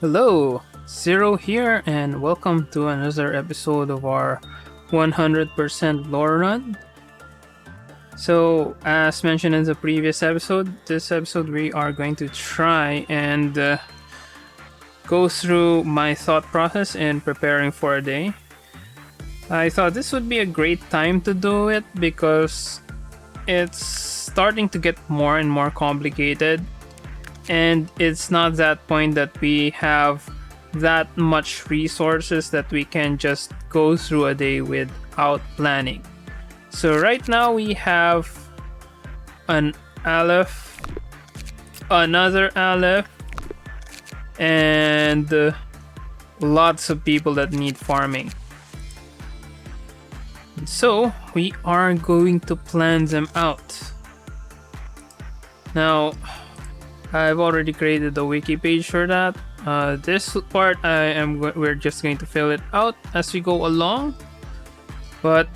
Hello, Zero here, and welcome to another episode of our 100% lore run. So, as mentioned in the previous episode, this episode we are going to try and go through my thought process in preparing for a day. I thought this would be a great time to do it because it's starting to get more and more complicated, and it's not that point that we have that much resources that we can just go through a day without planning. So right now we have an Aleph, another Aleph, and lots of people that need farming. So we are going to plan them out. Now, I've already created a wiki page for that. This part we're just going to fill it out as we go along. But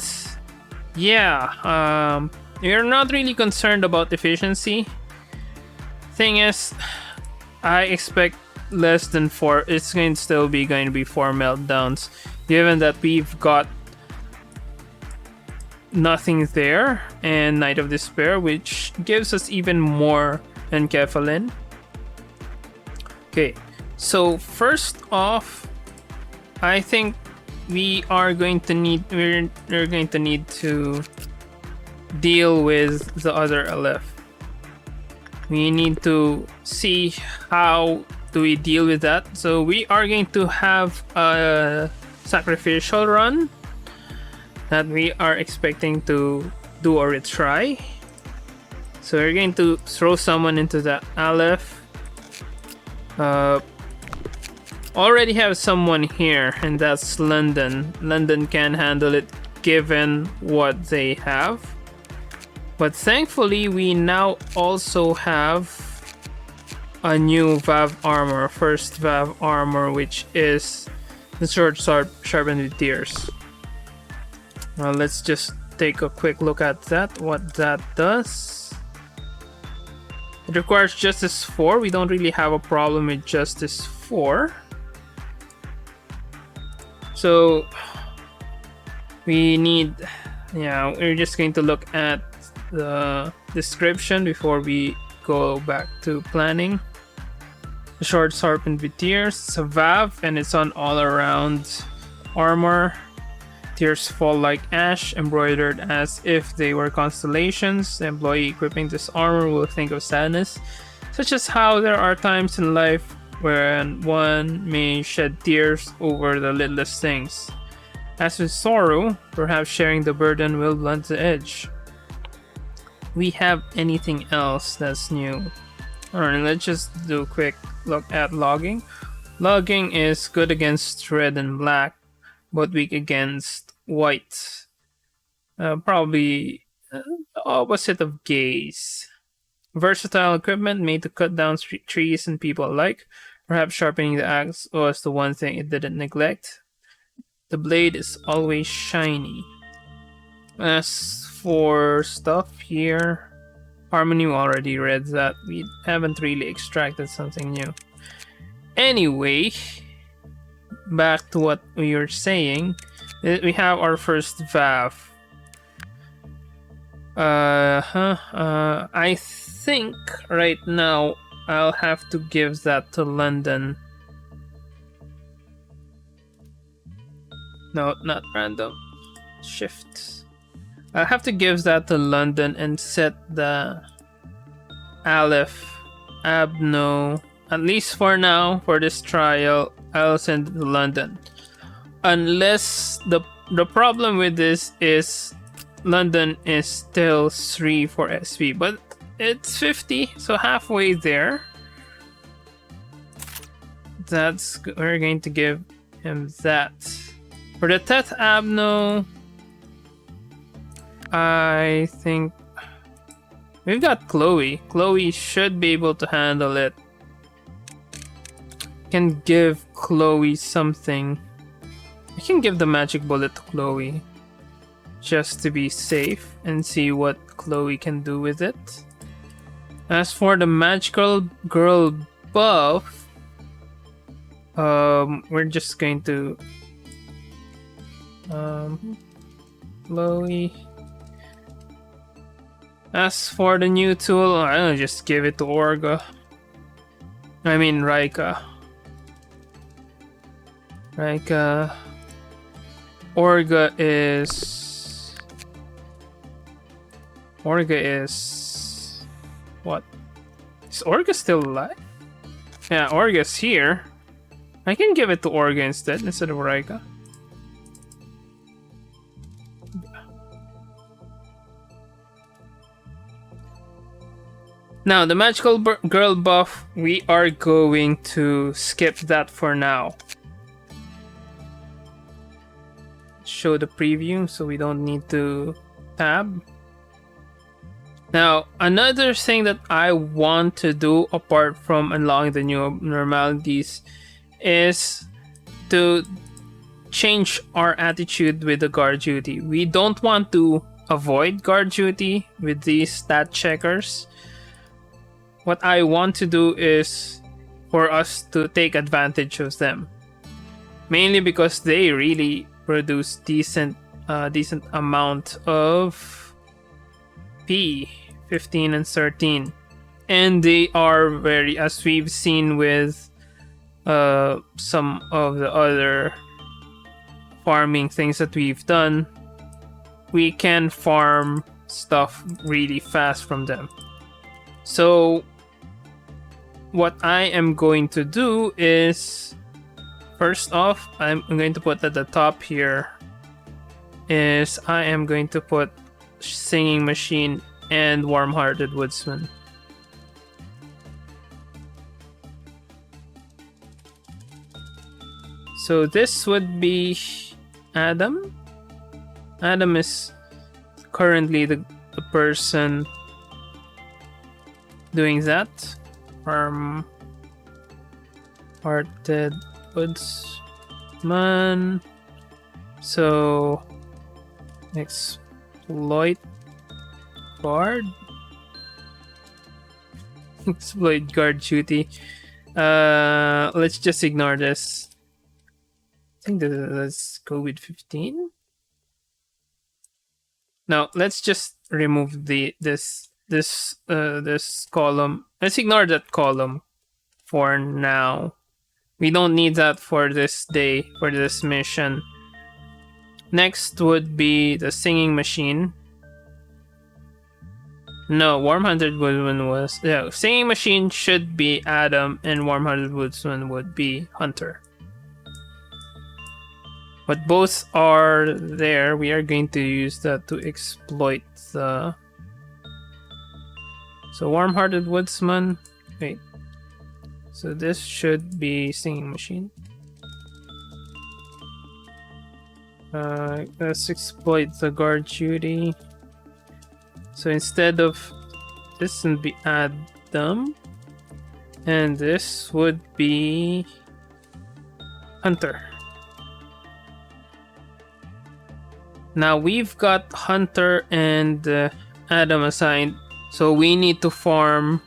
yeah, we're not really concerned about efficiency. Thing is, I expect less than 4. It's going to be 4 meltdowns, given that we've got nothing there and Night of Despair, which gives us even more enkephalin. Okay, so first off, I think we're going to need to deal with the other Aleph. We need to see how do we deal with that. So we are going to have a sacrificial run that we are expecting to do a retry. So we're going to throw someone into the Aleph. Already have someone here, and that's London. London can handle it given what they have. But thankfully, we now also have a new Vav armor, first Vav armor, which is the sword sharpened with tears. Let's just take a quick look at that, what that does. It requires Justice 4. We don't really have a problem with Justice 4. So we're just going to look at the description before we go back to planning. The sword sharpened with tears. It's a Vav and it's on all around armor. Tears fall like ash, embroidered as if they were constellations. The employee equipping this armor will think of sadness, such as how there are times in life when one may shed tears over the littlest things. As with sorrow, perhaps sharing the burden will blunt the edge. We have anything else that's new? Alright, let's just do a quick look at logging. Logging is good against red and black, but weak against white. Probably the opposite of gaze. Versatile equipment made to cut down trees and people alike. Perhaps sharpening the axe was the one thing it didn't neglect. The blade is always shiny. As for stuff here, Harmony, we already read that. We haven't really extracted something new. Anyway, back to what we were saying. We have our first Vav. I think right now I'll have to give that to London. No, not random. Shift. I'll have to give that to London and set the Aleph, Abno. At least for now, for this trial, I'll send it to London. Unless the problem with this is London is still 3 for SP, but it's 50, so halfway there. We're going to give him that. For the Teth Abno, I think we've got Chloe. Chloe should be able to handle it. Can give Chloe something. I can give the magic bullet to Chloe just to be safe and see what Chloe can do with it. As for the magical girl buff, We're just going to Chloe. As for the new tool, I'll just give it to Orga. I mean Raika. Orga is what? Is Orga still alive? Yeah, Orga's here. I can give it to Orga instead of Raika. Now, the magical girl buff, we are going to skip that for now. Show the preview so we don't need to tab. Now, another thing that I want to do apart from unlocking the new abnormalities is to change our attitude with the guard duty. We don't want to avoid guard duty with these stat checkers. What I want to do is for us to take advantage of them. Mainly because they really produce decent amount of P, 15 and 13. And they are very, as we've seen with some of the other farming things that we've done, we can farm stuff really fast from them. So what I am going to do is, first off, I'm going to put at the top here is I am going to put Singing Machine and Warm-Hearted Woodsman. So this would be Adam. Adam is currently the person doing that. Warm-Hearted Woodsman. So exploit guard. Exploit guard duty. Let's just ignore this. I think let's go with 15. Now let's just remove this column. Let's ignore that column for now. We don't need that for this day, for this mission. Next would be the Singing Machine. No, Warm-Hearted Woodsman was... Yeah, Singing Machine should be Adam, and Warm-Hearted Woodsman would be Hunter. But both are there. We are going to use that to exploit the... So Warm-Hearted Woodsman... Wait. So this should be Singing Machine. Let's exploit the guard duty. So instead of this would be Adam, and this would be Hunter. Now we've got Hunter and Adam assigned, so we need to farm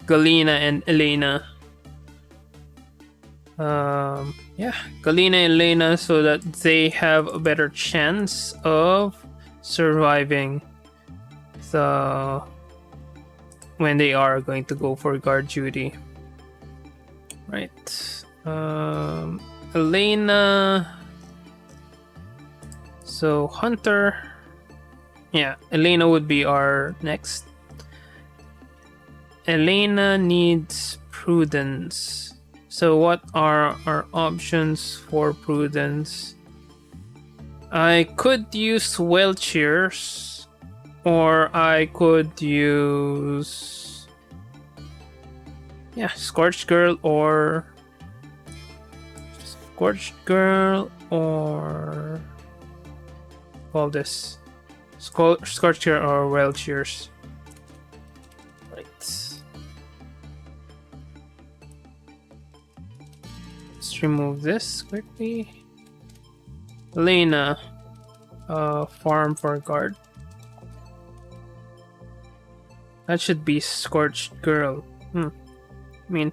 Galena and Elena. Galena and Elena, so that they have a better chance of surviving when they are going to go for guard duty. Right. Elena. So Hunter. Yeah, Elena would be our next. Elena needs prudence. So what are our options for prudence? I could use well cheers, or I could use Scorched Girl or all this Scorched Girl or well cheers. Right. Let's remove this quickly. Lena, farm for guard. That should be Scorched Girl. I mean,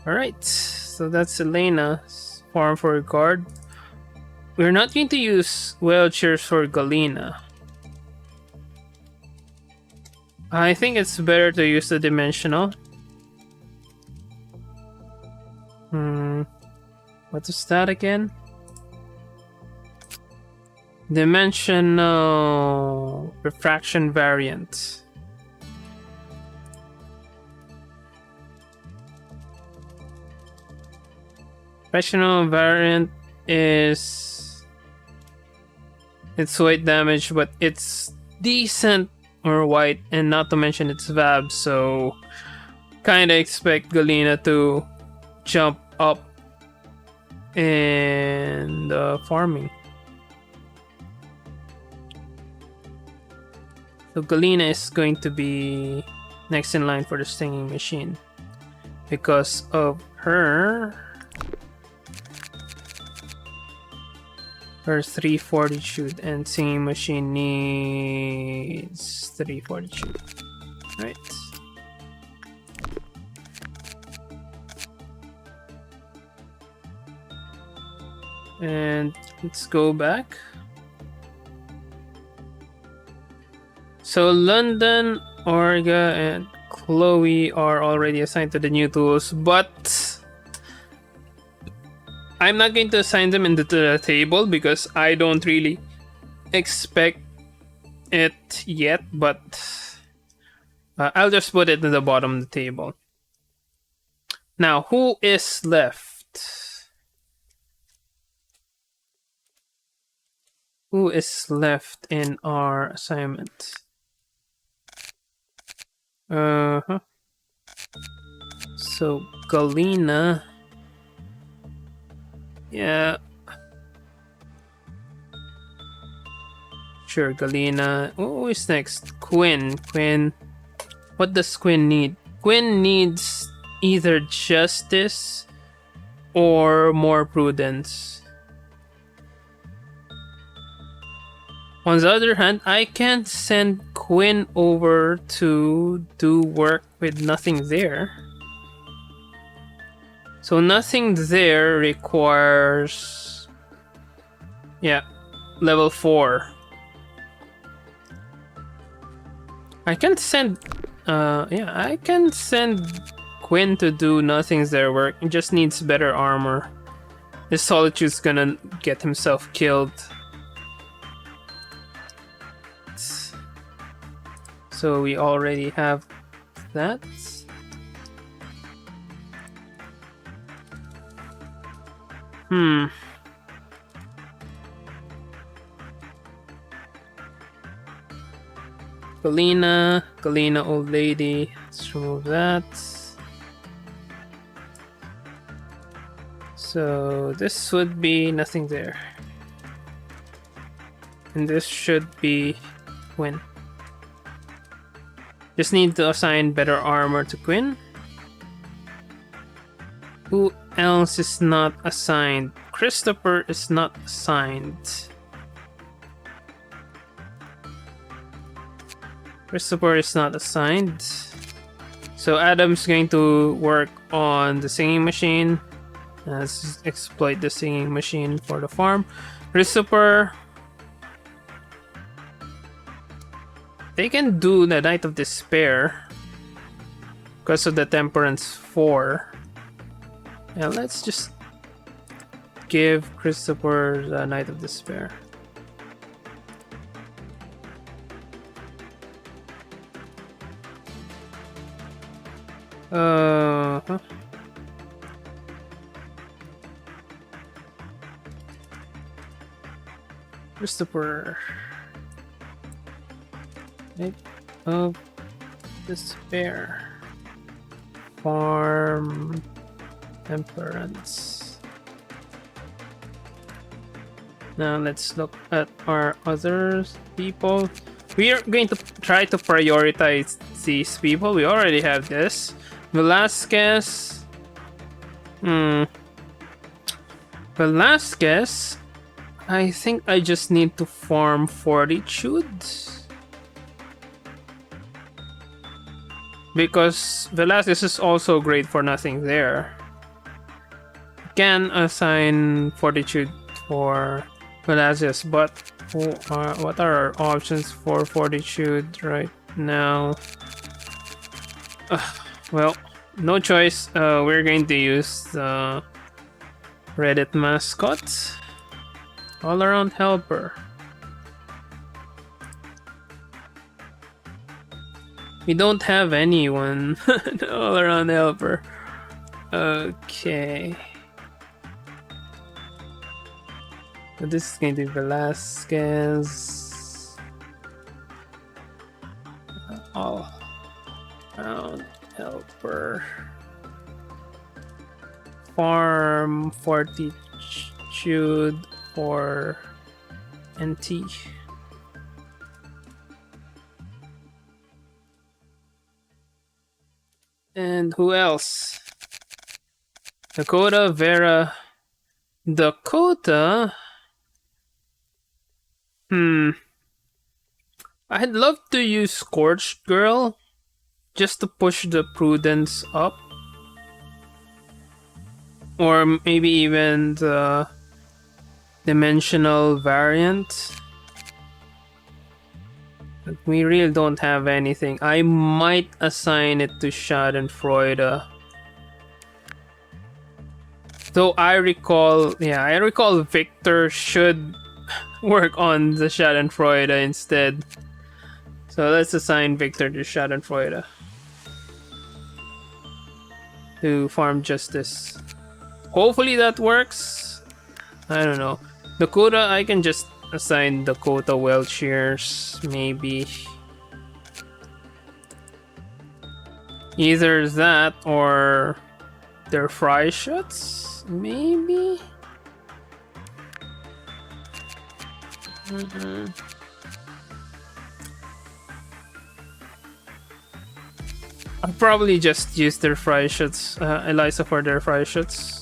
Alright, so that's Elena's farm for a guard. We're not going to use wheelchairs for Galena. I think it's better to use the dimensional. What is that again? Dimensional refraction variant. Refractional variant is it's white damage, but it's decent or white, and not to mention it's VAB, so kinda expect Galena to jump up in the farming. So Galena is going to be next in line for the stinging machine because of her 340 shoot, and singing machine needs 340 shoot. Right. And let's go back. So London, Orga, and Chloe are already assigned to the new tools, but I'm not going to assign them into the table because I don't really expect it yet, but I'll just put it in the bottom of the table. Now, who is left? Who is left in our assignment? So Galena. Yeah. Sure, Galena. Who is next? Quinn. What does Quinn need? Quinn needs either justice or more prudence. On the other hand, I can't send Quinn over to do work with nothing there. So nothing there requires... yeah, level 4. I can send... I can send Quinn to do nothing's their work. He just needs better armor. His Solitude's gonna get himself killed. So we already have that. Galena, old lady. Let's remove that. So this would be nothing there. And this should be Quinn. Just need to assign better armor to Quinn. Who else is not assigned? Christopher is not assigned. Christopher is not assigned. So Adam's going to work on the singing machine. Let's exploit the singing machine for the farm. Christopher... they can do the Night of Despair because of the Temperance 4. Yeah, let's just give Christopher the Night of Despair. Christopher. Night of Despair. Farm Temperance. Now let's look at our other people. We are going to try to prioritize these people. We already have this. Velasquez. Velasquez. I think I just need to farm Fortitude. Because Velasquez is also great for nothing there. can assign fortitude for Velasquez, but what are our options for fortitude right now? Well, no choice. We're going to use the Reddit mascot. All around helper. We don't have anyone. All around helper. Okay. So this is going to be Velasquez. All around helper. Farm fortitude for NT. And who else? Dakota, Vera. Dakota? I'd love to use Scorched Girl just to push the Prudence up. Or maybe even the dimensional variant. But we really don't have anything. I might assign it to Schadenfreude. Though I recall Victor should work on the Schadenfreude instead. So let's assign Victor to Schadenfreude to farm justice. Hopefully that works. I don't know. Dakota, I can just assign Dakota Welchers, maybe. Either that or their fry shots, maybe. I'll probably just use their fry shots, Eliza for their fry shots.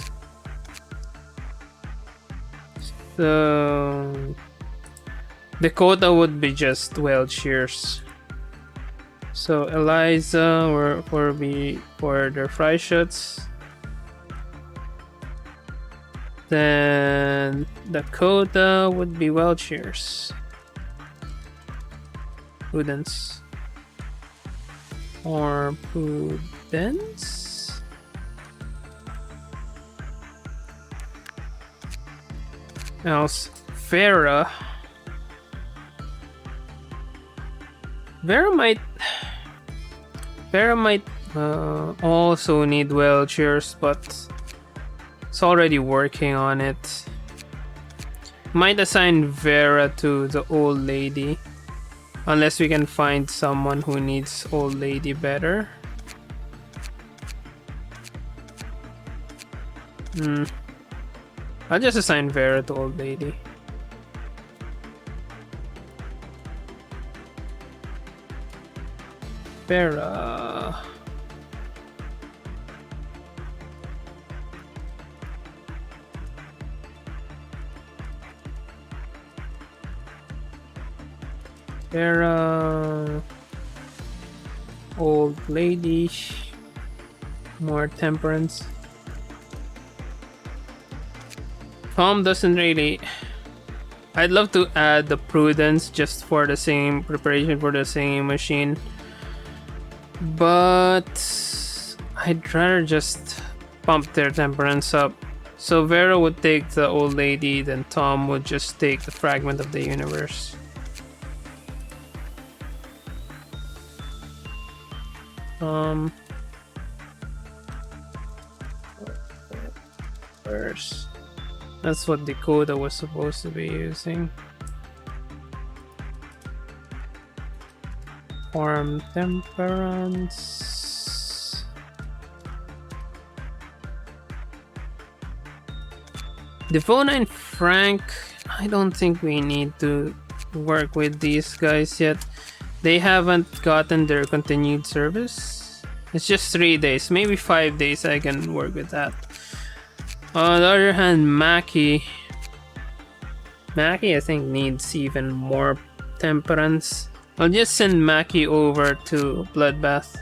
So Dakota would be just Welchers. So Eliza for their fry shots. Then Dakota would be Welchers. Prudence. Or Prudence? Else, Vera. Vera might also need Welchers, but it's already working on it. Might assign Vera to the old lady, unless we can find someone who needs old lady better. I'll just assign Vera to old lady. Vera. Vera. Old lady. More temperance. Tom doesn't really. I'd love to add the prudence just for the same preparation for the same machine, but I'd rather just pump their temperance up. So Vera would take the old lady, then Tom would just take the fragment of the universe. First. That's what Dakota was supposed to be using. Farm temperance. Devona and Frank, I don't think we need to work with these guys yet. They haven't gotten their continued service. It's just 3 days, maybe 5 days I can work with that. On the other hand, Mackie I think needs even more temperance. I'll just send Mackie over to Bloodbath.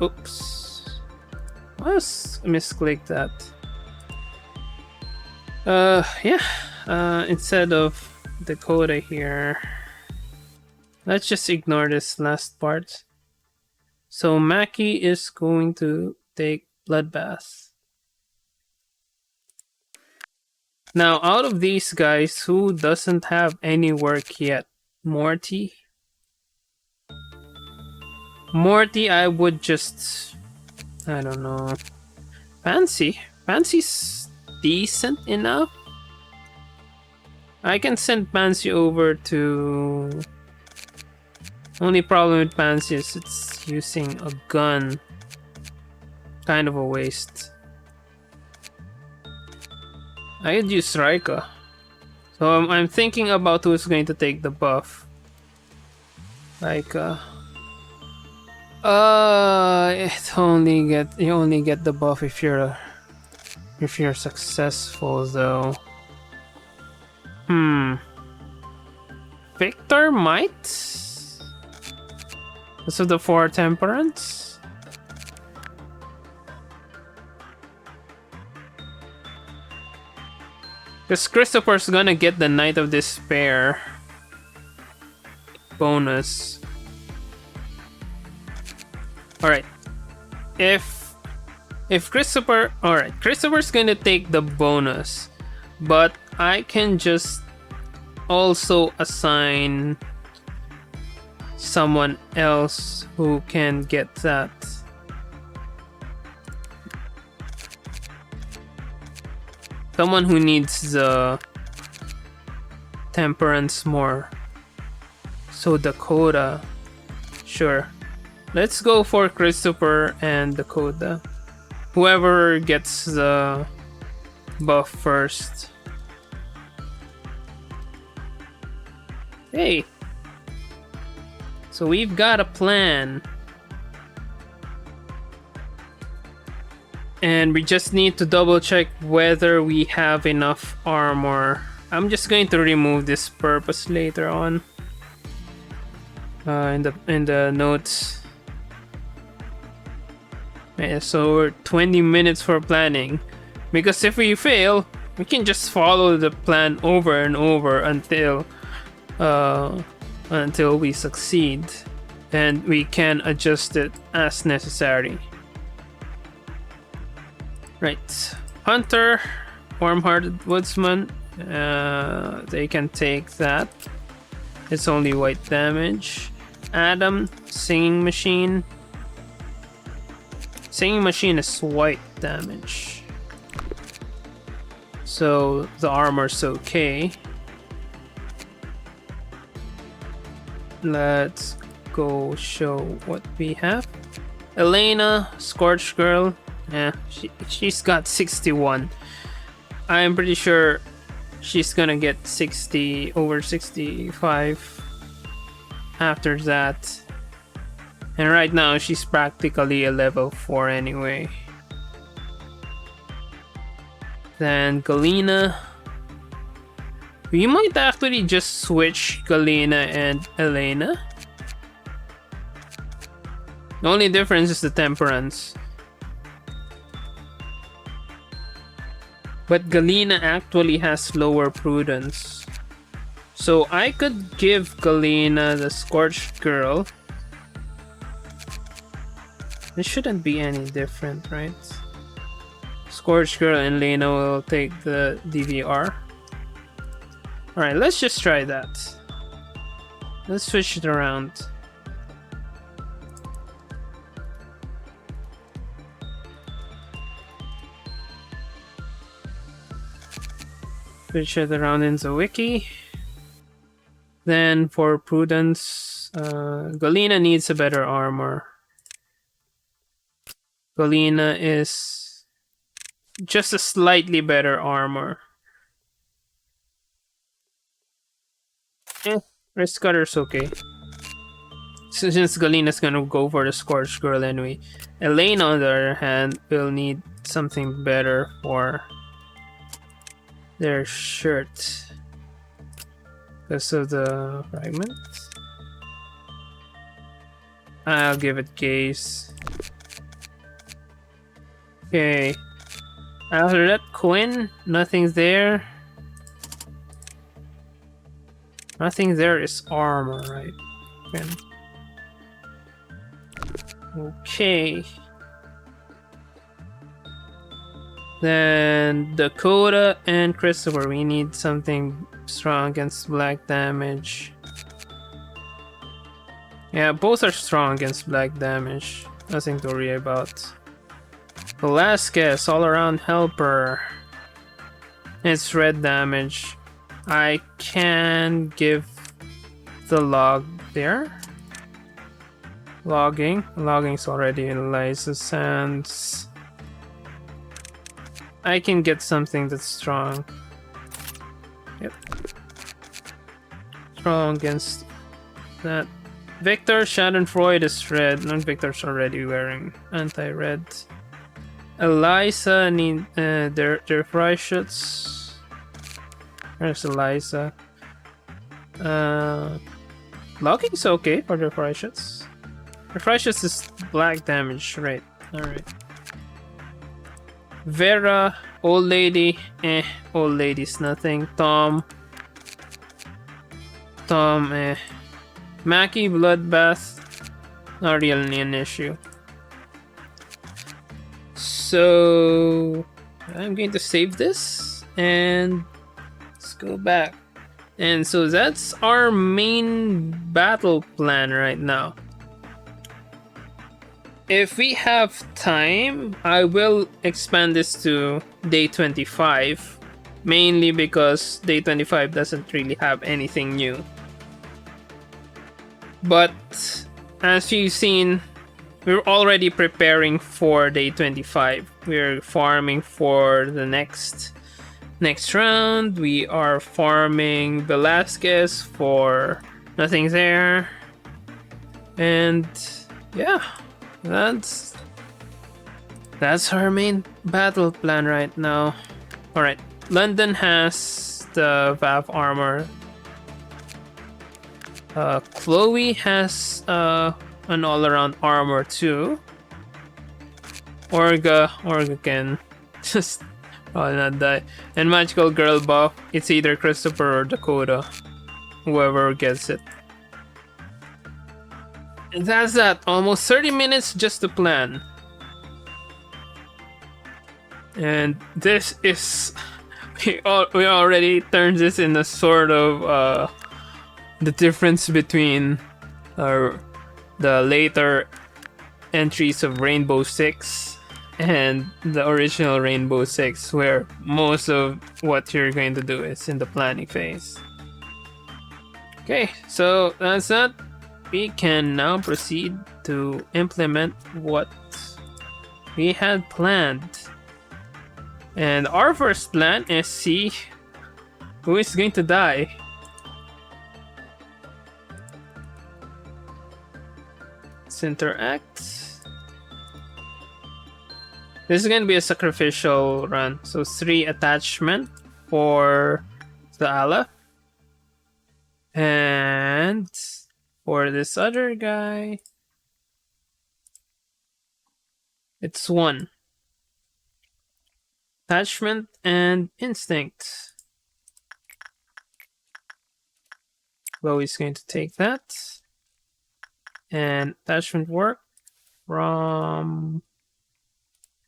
Oops. I misclicked that. Yeah. Instead of Dakota here, let's just ignore this last part. So Maki is going to take Bloodbath. Now, out of these guys, who doesn't have any work yet? Morty? Morty, I would just... I don't know. Fancy. Fancy's decent enough. I can send Pansy over to... Only problem with Pansy is it's using a gun. Kind of a waste. I could use Raika. So I'm thinking about who's going to take the buff. Raika. You only get the buff if you're successful though. Victor might? So the 4 temperance? Because Christopher's gonna get the Knight of Despair bonus. Alright. If Christopher... Alright, Christopher's gonna take the bonus. But I can just also assign someone else who can get that. Someone who needs the temperance more. So Dakota. Sure. Let's go for Christopher and Dakota. Whoever gets the buff first. Hey. So we've got a plan. And we just need to double check whether we have enough armor. I'm just going to remove this purpose later on. In the notes. Yeah, so we're 20 minutes for planning. Because if we fail, we can just follow the plan over and over until we succeed. And we can adjust it as necessary. Right. Hunter, Warm-Hearted Woodsman. They can take that. It's only white damage. Adam, Singing Machine. Singing Machine is white damage. So the armor's okay. Let's go show what we have. Elena, Scorch Girl. Yeah, she's got 61. I'm pretty sure she's gonna get 60 over 65 after that. And right now she's practically a level 4 anyway. Then Galena. We might actually just switch Galena and Elena. The only difference is the temperance. But Galena actually has lower prudence. So I could give Galena the Scorched Girl. It shouldn't be any different, right? Scorched Girl and Lena will take the DVR. Alright, let's just try that. Let's switch it around. Switch it around in the wiki. Then for prudence, Galena needs a better armor. Galena is just a slightly better armor. Wrist Cutter's okay. So since Galena's gonna go for the Scorched Girl anyway. Elena, on the other hand, will need something better for their shirt. Because of the fragment. I'll give it gaze. Okay. After that, Quinn, nothing's there. Nothing there is armor, right? Quinn. Okay. Then Dakota and Christopher, we need something strong against black damage. Yeah, both are strong against black damage. Nothing to worry about. Velasquez, all around helper. It's red damage. I can give the log there. Logging's already in Liza's hands. I can get something that's strong. Yep. Strong against that. Victor, Schadenfreude is red. Non-Victor's already wearing anti-red. Eliza need their Freischütz. There's Eliza. Logging's okay for the Freischütz. The Freischütz is black damage, right? Alright. Vera, old lady, old lady's nothing. Tom, Mackie, bloodbath, not really an issue. So I'm going to save this and let's go back. And so that's our main battle plan right now. If we have time, I will expand this to day 25. Mainly because day 25 doesn't really have anything new. But as you've seen, we're already preparing for day 25. We're farming for the next round. We are farming Velasquez for nothing there. And yeah. That's our main battle plan right now. Alright, London has the Vav armor. Chloe has an all-around armor too. Orga can just probably not die. And Magical Girl buff, it's either Christopher or Dakota. Whoever gets it. And that's that. Almost 30 minutes just to plan. And this is... We already turned this in a sort of... the difference between the later entries of Rainbow Six and the original Rainbow Six, where most of what you're going to do is in the planning phase. Okay, so that's that. We can now proceed to implement what we had planned. And our first plan is see who is going to die. Let's interact. This is going to be a sacrificial run. So 3 attachment for the Aleph. And for this other guy, it's 1. Attachment and instinct. Chloe's going to take that. And attachment work from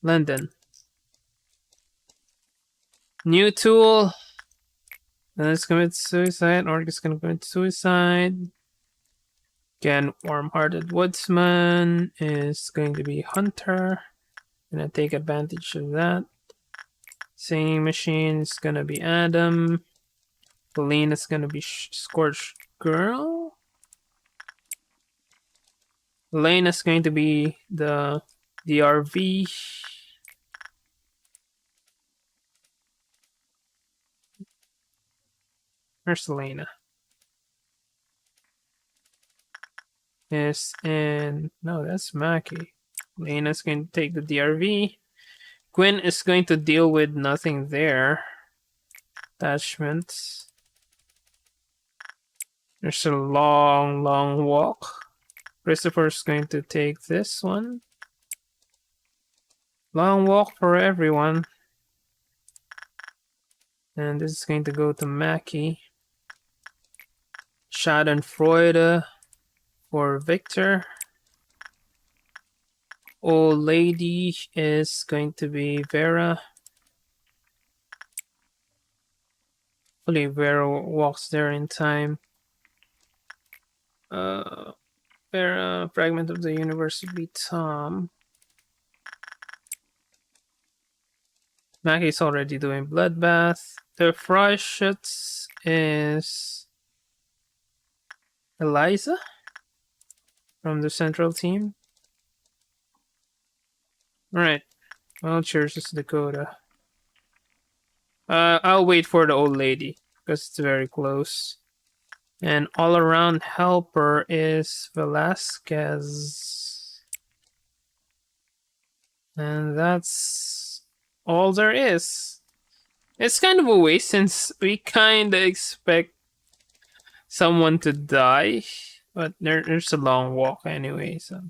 London. New tool. Let's commit suicide. Orc is going to commit suicide. Again, warm-hearted woodsman is going to be hunter. Gonna take advantage of that. Singing machine is gonna be Adam. Colleen is gonna be Scorched Girl. Lane is going to be the DRV. Where's Elena? Yes, and no, that's Mackie. Lena's going to take the DRV. Quinn is going to deal with nothing there. Attachments. There's a long walk. Christopher's going to take this one. Long walk for everyone. And this is going to go to Mackie. Schadenfreude for Victor. Old lady is going to be Vera. Hopefully Vera walks there in time. Vera, fragment of the universe would be Tom. Maggie's already doing bloodbath. The Freischütz is Eliza from the central team. Alright. Well, cheers is Dakota. I'll wait for the old lady because it's very close. And all around helper is Velasquez. And that's all there is. It's kind of a waste since we kind of expect someone to die. But there's a long walk anyway, so.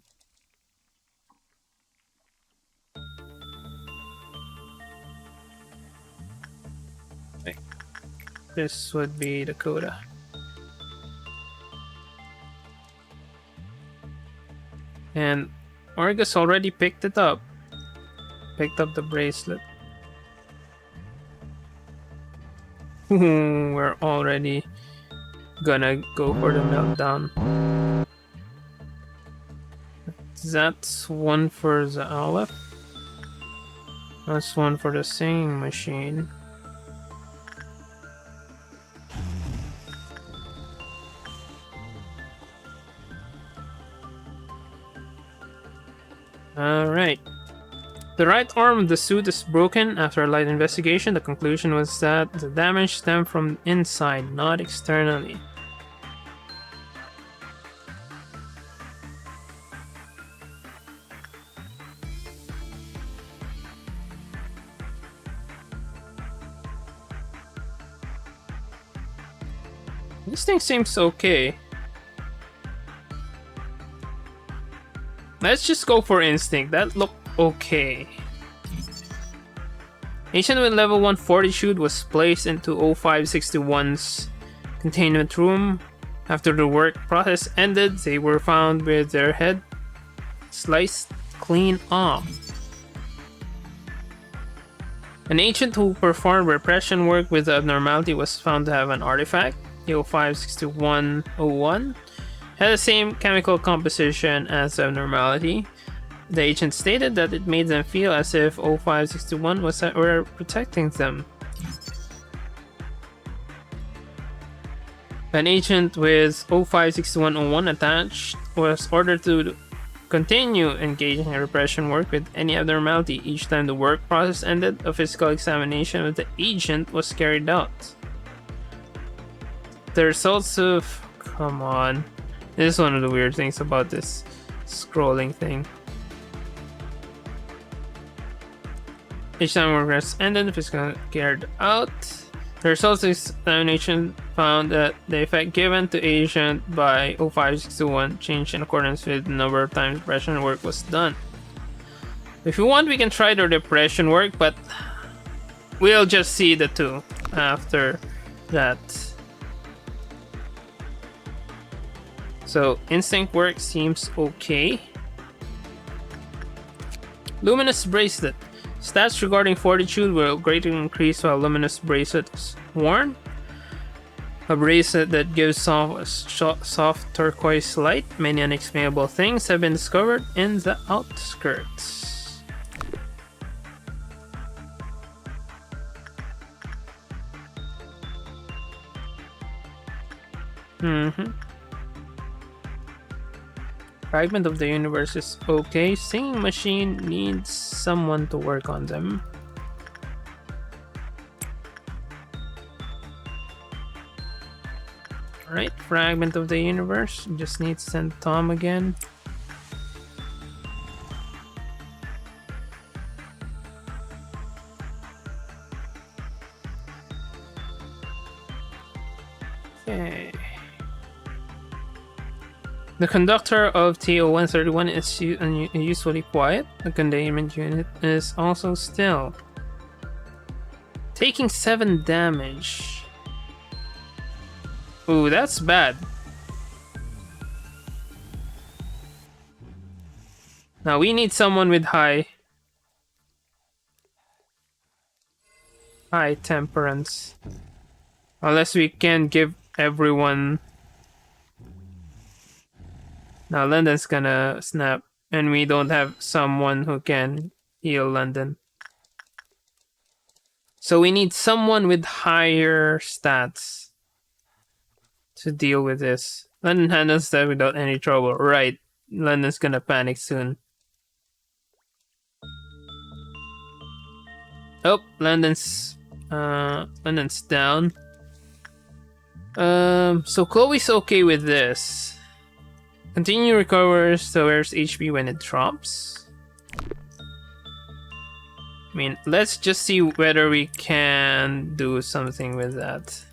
Okay. This would be Dakota. And Orgus already picked it up. Picked up the bracelet. We're already gonna go for the meltdown. That's one for the Aleph. That's one for the singing machine. Alright. The right arm of the suit is broken. After a light investigation, the conclusion was that the damage stemmed from inside, not externally. This thing seems okay. Let's just go for instinct. That looked okay. Agent with level 1 fortitude was placed into 0561's containment room. After the work process ended, they were found with their head sliced clean off. An agent who performed repression work with the abnormality was found to have an artifact. The 056101 had the same chemical composition as the abnormality. The agent stated that it made them feel as if 0561 were protecting them. An agent with 056101 attached was ordered to continue engaging in repression work with any abnormality. Each time the work process ended, a physical examination of the agent was carried out. The results of... Come on. This is one of the weird things about this scrolling thing. Each time work process ended, the physical carried out. The results of examination found that the effect given to agent by 0561 changed in accordance with the number of times repression work was done. If you want, we can try the repression work, but we'll just see the two after that. So, instinct work seems okay. Luminous bracelet. Stats regarding fortitude will greatly increase while luminous bracelet is worn. A bracelet that gives soft turquoise light. Many unexplainable things have been discovered in the outskirts. Fragment of the universe is okay. Singing machine needs someone to work on them. Alright, fragment of the universe. Just need to send Tom again. Okay. The conductor of TO-131 is unusually quiet. The containment unit is also still. Taking 7 damage. Ooh, that's bad. Now we need someone with high temperance. Unless we can give everyone. Now London's gonna snap, and we don't have someone who can heal London. So we need someone with higher stats to deal with this. London handles that without any trouble. Right. London's gonna panic soon. Oh, London's down. So Chloe's okay with this. Continue recovers the wearer's HP when it drops. I mean, let's just see whether we can do something with that.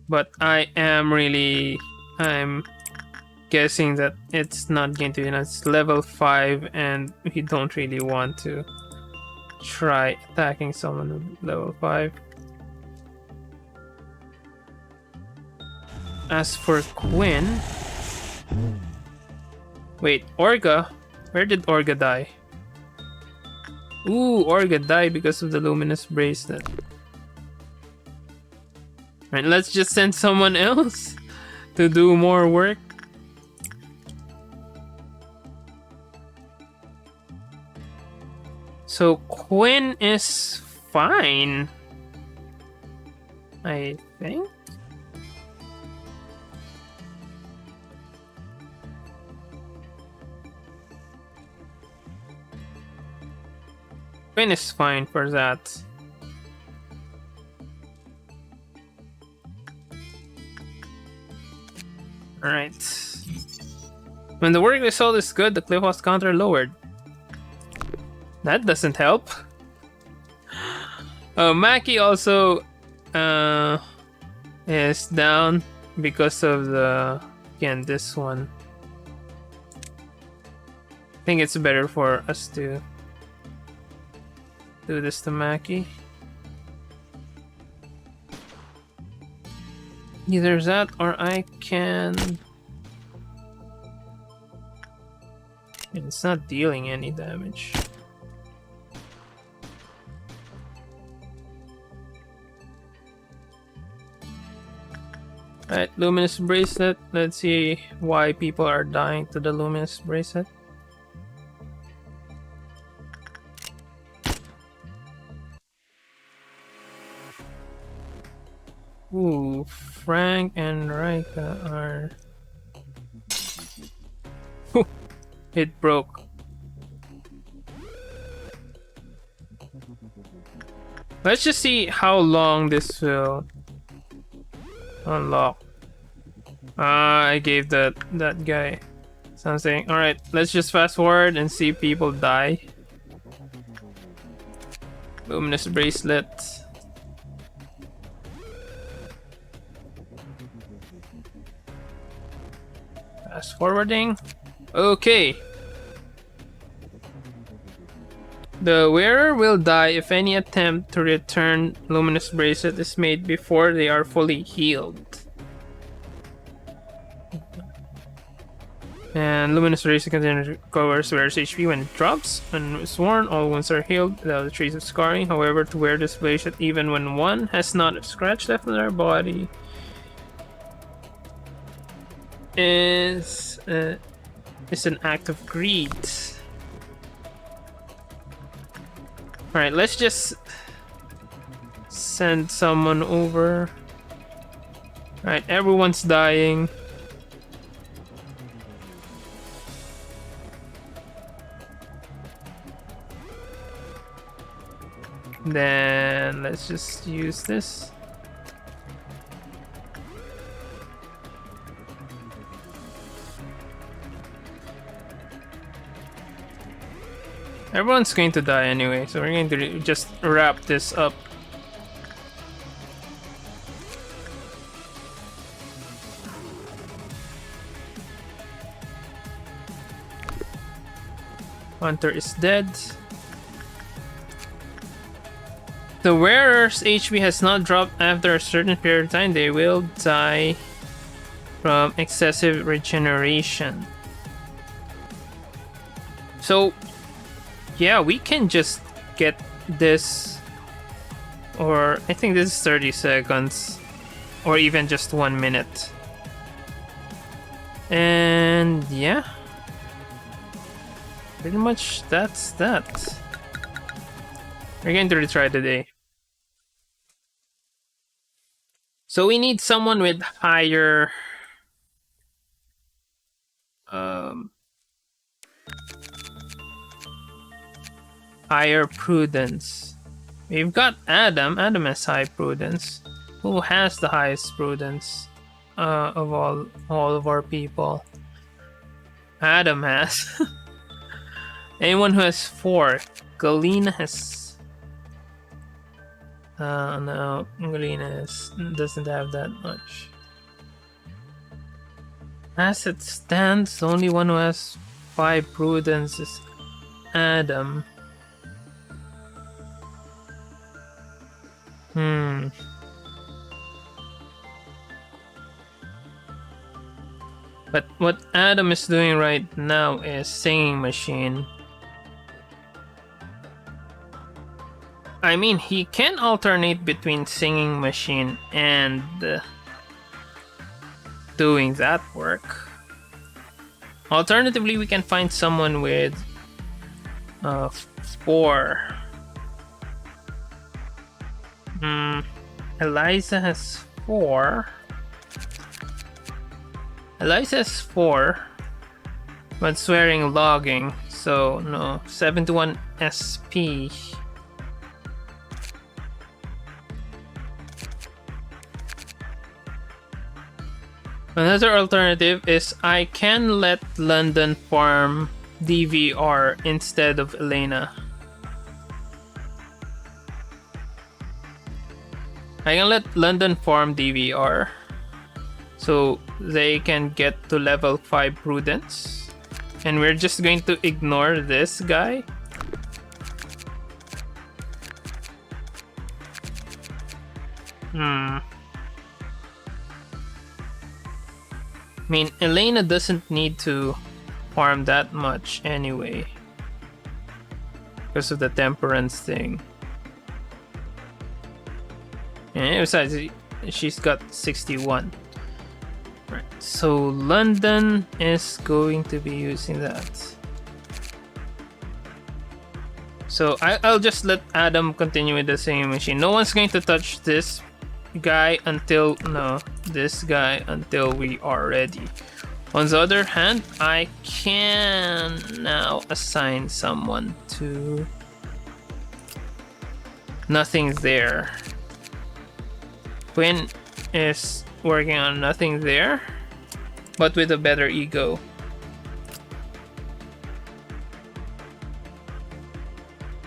But I'm guessing that it's not going to be enough. It's level 5 and we don't really want to try attacking someone with level 5. As for Quinn... Wait, Orga? Where did Orga die? Ooh, Orga died because of the luminous bracelet. Right, let's just send someone else to do more work. So Quinn is fine, I think. Quinn is fine for that. Alright. When the work result is good, the cliff was counter lowered. That doesn't help. Maki also is down because of this one. I think it's better for us to do this to Maki. Either that or I can... It's not dealing any damage. Alright, luminous bracelet. Let's see why people are dying to the luminous bracelet. Ooh, Frank and Raika are... It broke. Let's just see how long this will unlock. I gave that guy something. Alright, let's just fast forward and see people die. Luminous bracelet. Fast forwarding. Okay. The wearer will die if any attempt to return luminous bracelet is made before they are fully healed. And luminous bracelet continues to recover wearer's HP when it drops. When it's worn, all wounds are healed without a trace of scarring. However, to wear this bracelet even when one has not a scratch left on their body is an act of greed. Alright, let's just send someone over. Alright, everyone's dying. Then let's just use this. Everyone's going to die anyway, so we're going to just wrap this up. Hunter is dead. The wearer's HP has not dropped after a certain period of time. They will die from excessive regeneration. So, yeah, we can just get this. Or I think this is 30 seconds. Or even just 1 minute. And yeah. Pretty much that's that. We're going to retry today. So we need someone with higher higher prudence. We've got Adam. Adam has high prudence. Who has the highest prudence of all of our people? Adam has. Anyone who has 4. Galena has. No, Galena doesn't have that much. As it stands, the only one who has 5 prudence is Adam. But what Adam is doing right now is singing machine. I mean, he can alternate between singing machine and doing that work. Alternatively, we can find someone with 4. Eliza has 4. Eliza has 4, but swearing logging, so no. 71 SP. Another alternative is I can let London farm DVR instead of Elena. I can let London farm DVR so they can get to level 5 prudence. And we're just going to ignore this guy. I mean, Elena doesn't need to farm that much anyway. Because of the temperance thing. And besides, she's got 61. Right, so London is going to be using that. So I'll just let Adam continue with the same machine. No one's going to touch this guy until this guy until we are ready. On the other hand, I can now assign someone to nothing there. Quinn is working on nothing there, but with a better ego.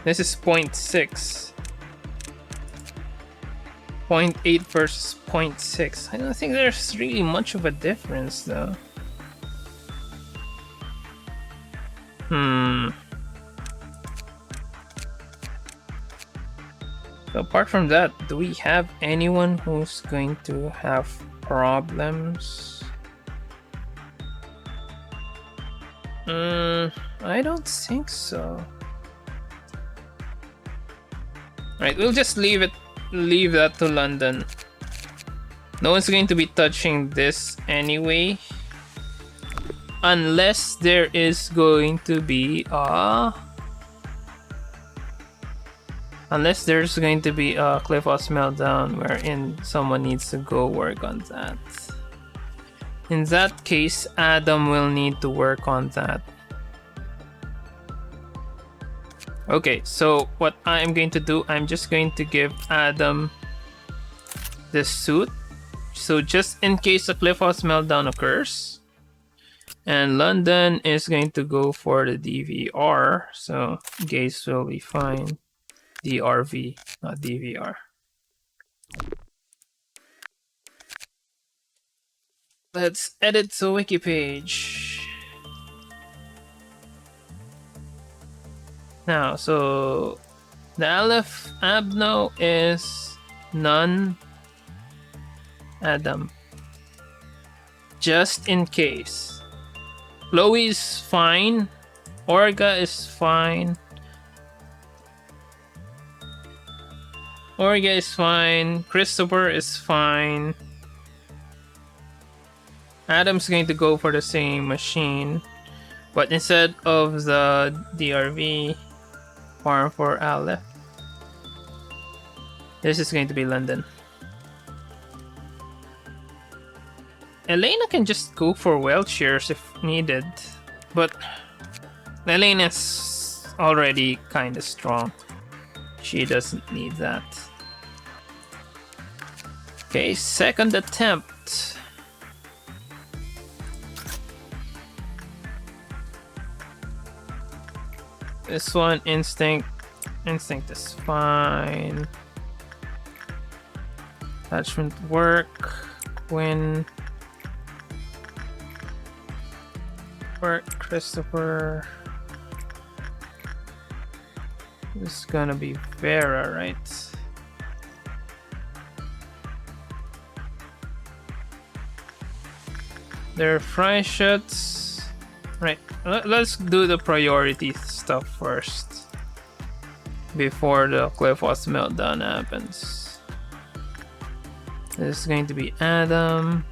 This is 0.6. 0.8 versus 0.6. I don't think there's really much of a difference though. So apart from that, do we have anyone who's going to have problems? I don't think so. Right, we'll just leave that to London. No one's going to be touching this anyway. Unless there is going to be a Cliff House meltdown wherein someone needs to go work on that. In that case, Adam will need to work on that. Okay, so what I'm going to do, I'm just going to give Adam this suit. So just in case a Cliff House meltdown occurs. And London is going to go for the DVR. So Gaze will be fine. DRV, not DVR. Let's edit the wiki page. Now, so the Aleph Abno is none Adam. Just in case. Chloe is fine. Orga is fine. Orga is fine. Christopher is fine. Adam's going to go for the same machine. But instead of the DRV farm for Aleph, this is going to be London. Elena can just go for Welshires if needed. But Elena's already kind of strong. She doesn't need that. Okay, second attempt. This one, Instinct. Instinct is fine. Attachment work. Quinn. Work, Christopher. This is gonna be Vera, right? They're fry shots. Right, let's do the priority stuff first. Before the Cliffos meltdown happens. This is going to be Adam.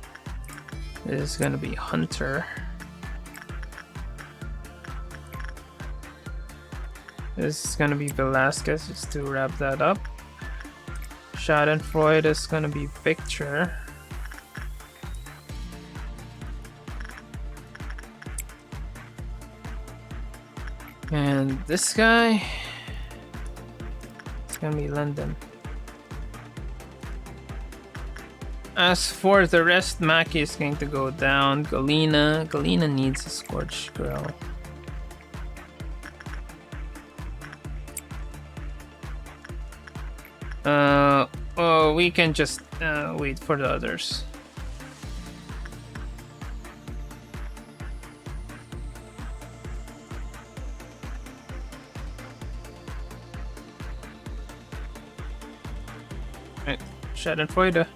This is gonna be Hunter. This is gonna be Velasquez, just to wrap that up. Schadenfreude is gonna be Victor. And this guy, it's gonna be London. As for the rest, Maki is going to go down. Galena needs a Scorched Girl. Oh, we can just wait for the others. Right, Schadenfreude.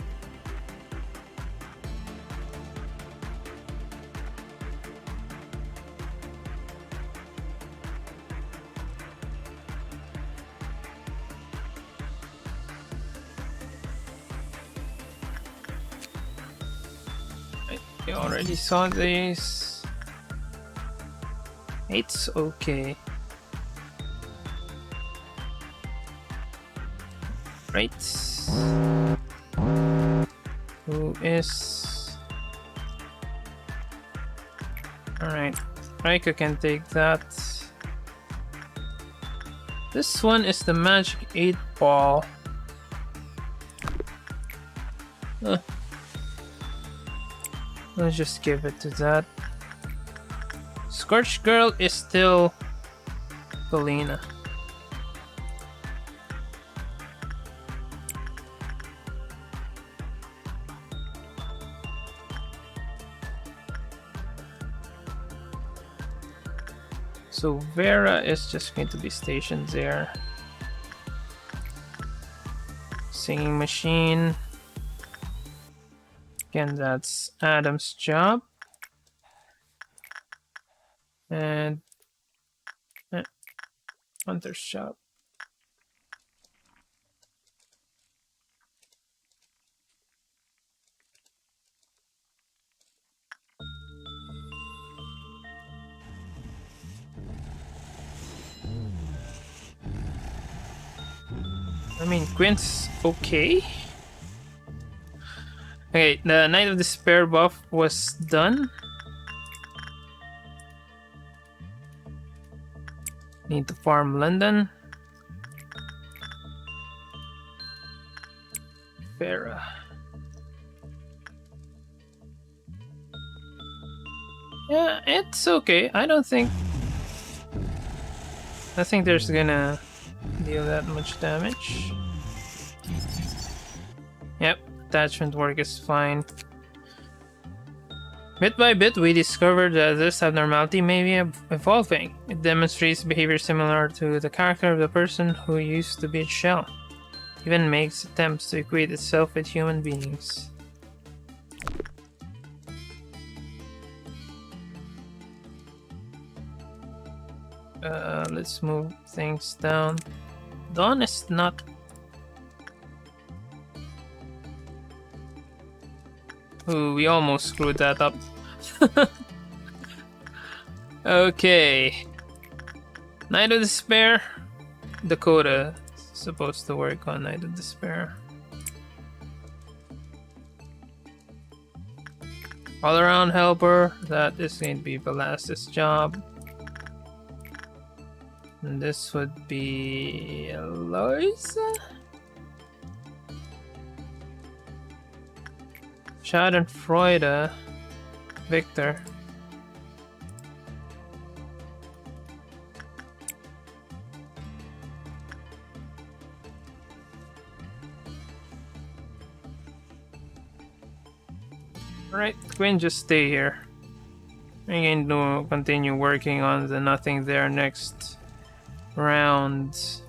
You already saw this. It's okay. Right. Who is... Alright. Raika can take that. This one is the Magic 8 Ball. Let's just give it to that. Scorched Girl is still Galena. So Vera is just going to be stationed there. Singing Machine. Again, that's Adam's job. And Hunter's job. I mean, Quinn's okay. Okay, the Night of Despair buff was done. Need to farm London. Farah. Yeah, it's okay. I think there's gonna deal that much damage. Yep, attachment work is fine. Bit by bit, we discovered that this abnormality may be evolving. It demonstrates behavior similar to the character of the person who used to be its shell. Even makes attempts to equate itself with human beings. Let's move things down. Dawn is not... Ooh, we almost screwed that up. Okay. Night of Despair. Dakota is supposed to work on Night of Despair. All-around helper. That is going to be Velasquez's job. And this would be Eloisa? Schadenfreude. Victor. Alright, Quinn, just stay here. I'm going to continue working on the nothing there next round.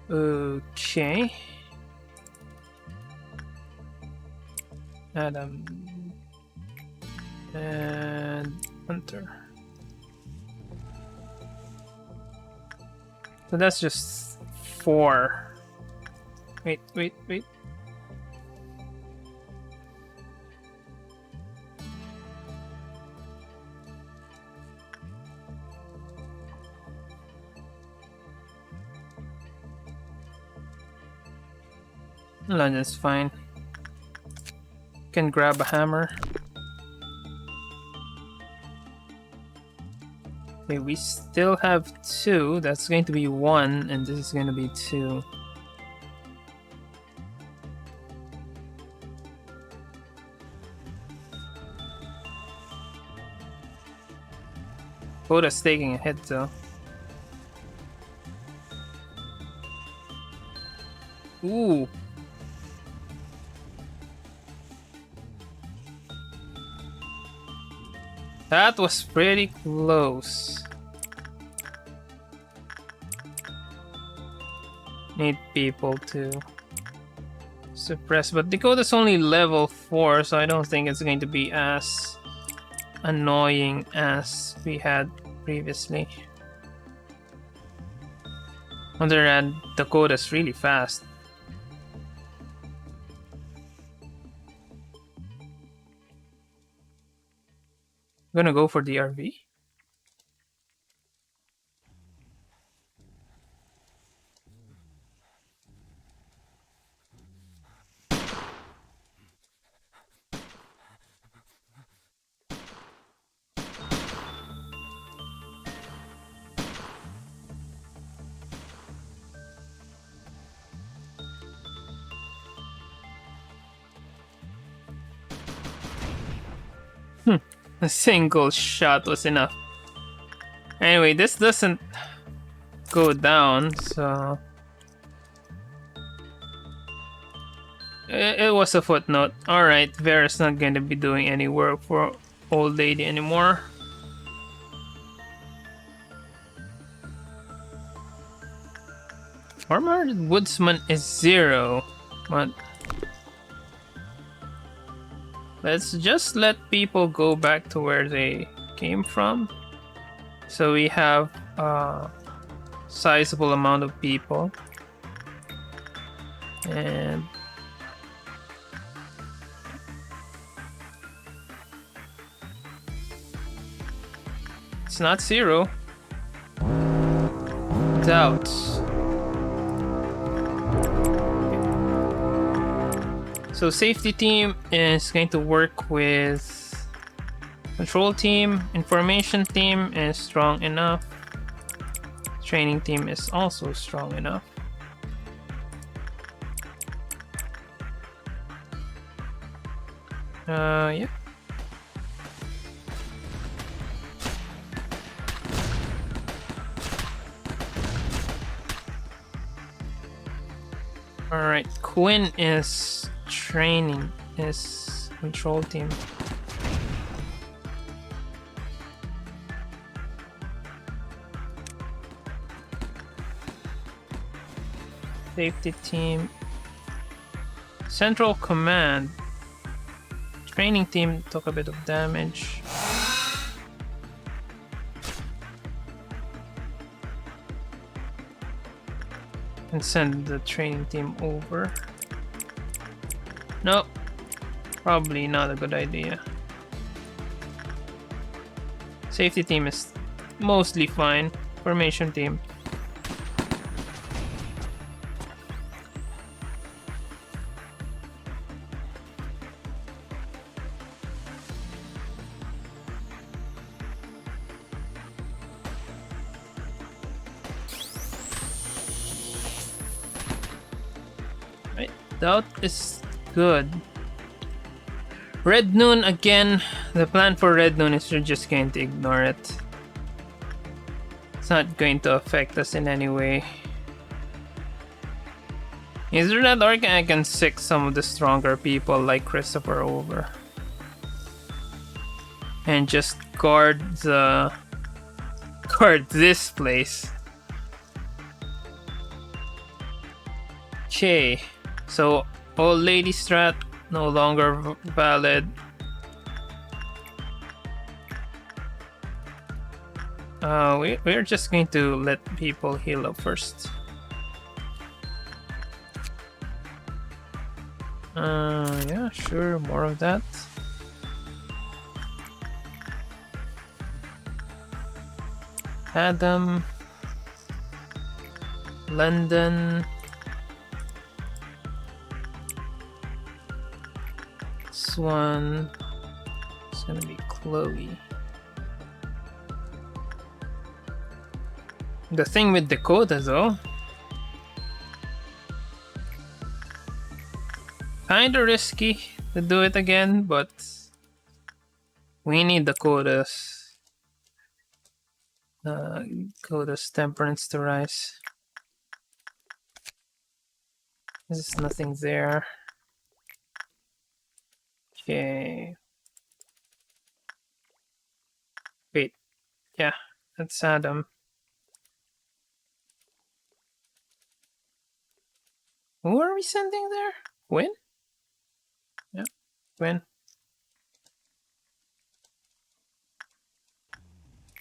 Okay. Adam and Hunter. So that's just 4. Wait. No, that's fine. Can grab a hammer. Okay, we still have 2. That's going to be 1, and this is going to be 2. Koda's taking a hit though. Ooh. That was pretty close. Need people to suppress, but Dakota's only level 4, so I don't think it's going to be as annoying as we had previously. On the other hand, Dakota's really fast. I'm gonna go for the RV. A single shot was enough. Anyway, this doesn't go down, so... It was a footnote. Alright, Vera's not going to be doing any work for old lady anymore. Armored Woodsman is 0, but... Let's just let people go back to where they came from. So we have a sizable amount of people. And it's not 0. Doubts. So safety team is going to work with control team. Information team is strong enough. Training team is also strong enough. Yeah. Alright, Quinn is training his control team. Safety team. Central command. Training team took a bit of damage. And send the training team over. Nope. Probably not a good idea. Safety team is mostly fine. Formation team. Right, that is good. Red Noon again. The plan for Red Noon is you're just going to ignore it. It's not going to affect us in any way. Is there that I can sick some of the stronger people like Christopher over and just guard this place. Okay, so old lady strat no longer valid. We're just going to let people heal up first. Yeah, sure, more of that. Adam, London. This one is gonna be Chloe. The thing with Dakota though, kinda risky to do it again, but we need Dakota's temperance to rise. There's nothing there. Okay. Wait. Yeah, that's Adam. Who are we sending there? Quinn? Yeah, Quinn.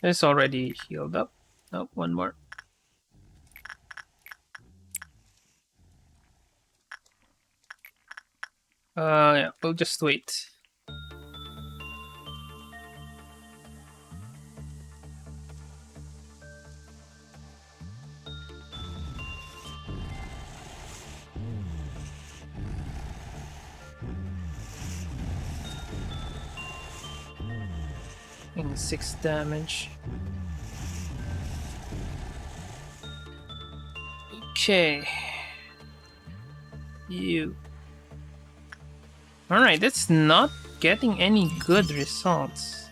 It's already healed up. Nope, one more. Yeah, we'll just wait. And 6 damage. Okay. You. Alright, that's not getting any good results.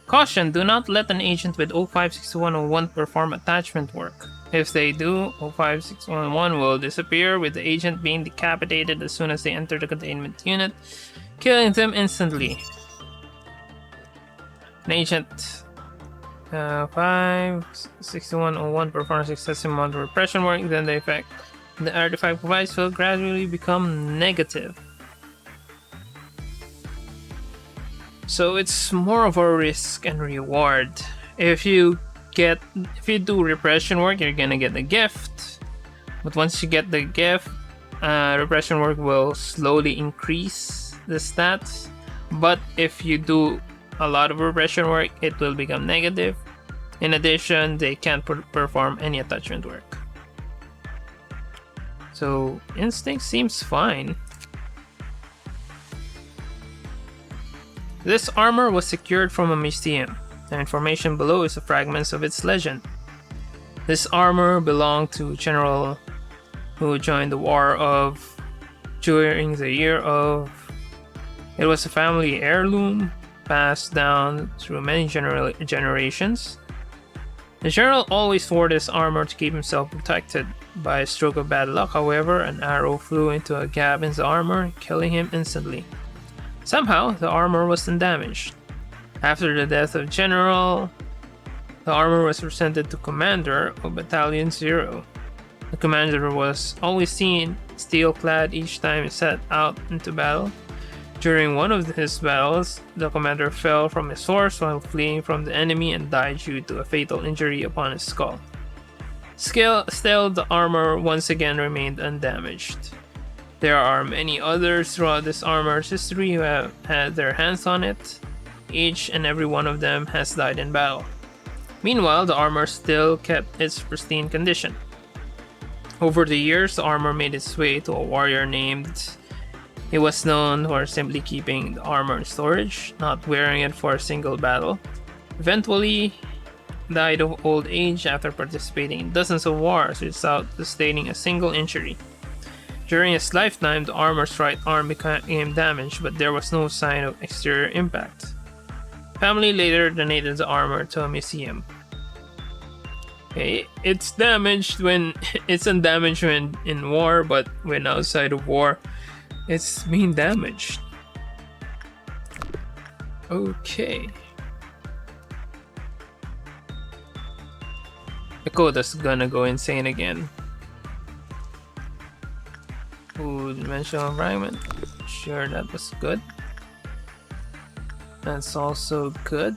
Caution, do not let an agent with 056101 perform attachment work. If they do, 056101 will disappear, with the agent being decapitated as soon as they enter the containment unit, killing them instantly. An agent 56101 performs excessive amount of repression work, then the effect the artifact provides will gradually become negative. So it's more of a risk and reward. If you do repression work, you're gonna get a gift. But once you get the gift, repression work will slowly increase the stats. But if you do a lot of repression work, it will become negative. In addition, they can't perform any attachment work. So instinct seems fine. This armor was secured from a museum. The information below is the fragments of its legend. This armor belonged to a general who joined the during the year of. It was a family heirloom passed down through many generations. The general always wore this armor to keep himself protected. By a stroke of bad luck, however, an arrow flew into a gap in the armor, killing him instantly. Somehow, the armor was undamaged. After the death of General, the armor was presented to Commander of Battalion 0. The commander was always seen steel-clad each time he set out into battle. During one of his battles, the commander fell from his horse while fleeing from the enemy and died due to a fatal injury upon his skull. Still, the armor once again remained undamaged. There are many others throughout this armor's history who have had their hands on it. Each and every one of them has died in battle. Meanwhile, the armor still kept its pristine condition. Over the years, the armor made its way to a warrior named. He was known for simply keeping the armor in storage, not wearing it for a single battle. Eventually, died of old age after participating in dozens of wars without sustaining a single injury. During his lifetime, the armor's right arm became damaged, but there was no sign of exterior impact. Family later donated the armor to a museum. Okay, it's damaged when it's undamaged when in war, but when outside of war, it's being damaged. Okay. Dakota's gonna go insane again. Ooh, dimensional environment. Sure, that was good. That's also good.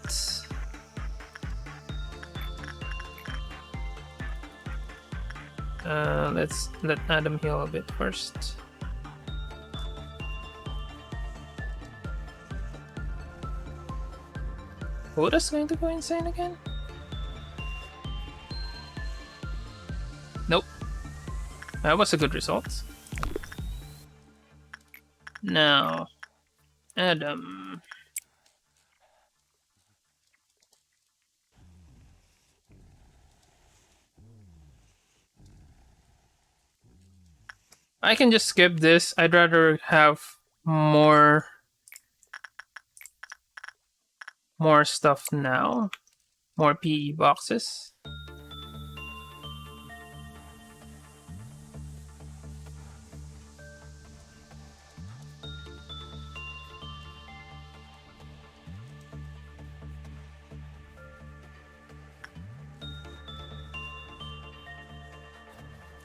Let's let Adam heal a bit first. Dakota's going to go insane again? Nope. That was a good result. Now, Adam. I can just skip this. I'd rather have more stuff now. More PE boxes.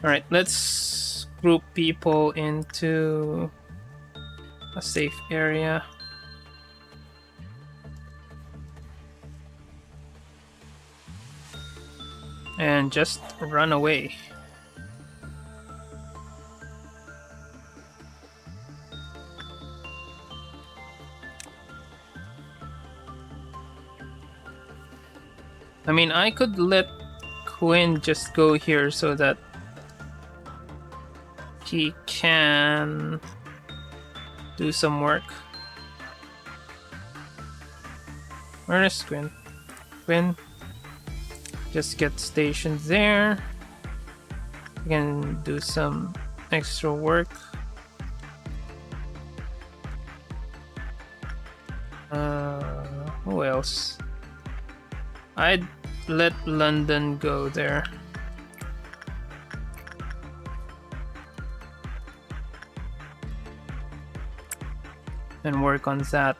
Alright, let's group people into a safe area. And just run away. I mean, I could let Quinn just go here so that he can do some work. Where is Quinn? Quinn, just get stationed there. You can do some extra work. Who else? I'd let London go there. And work on that.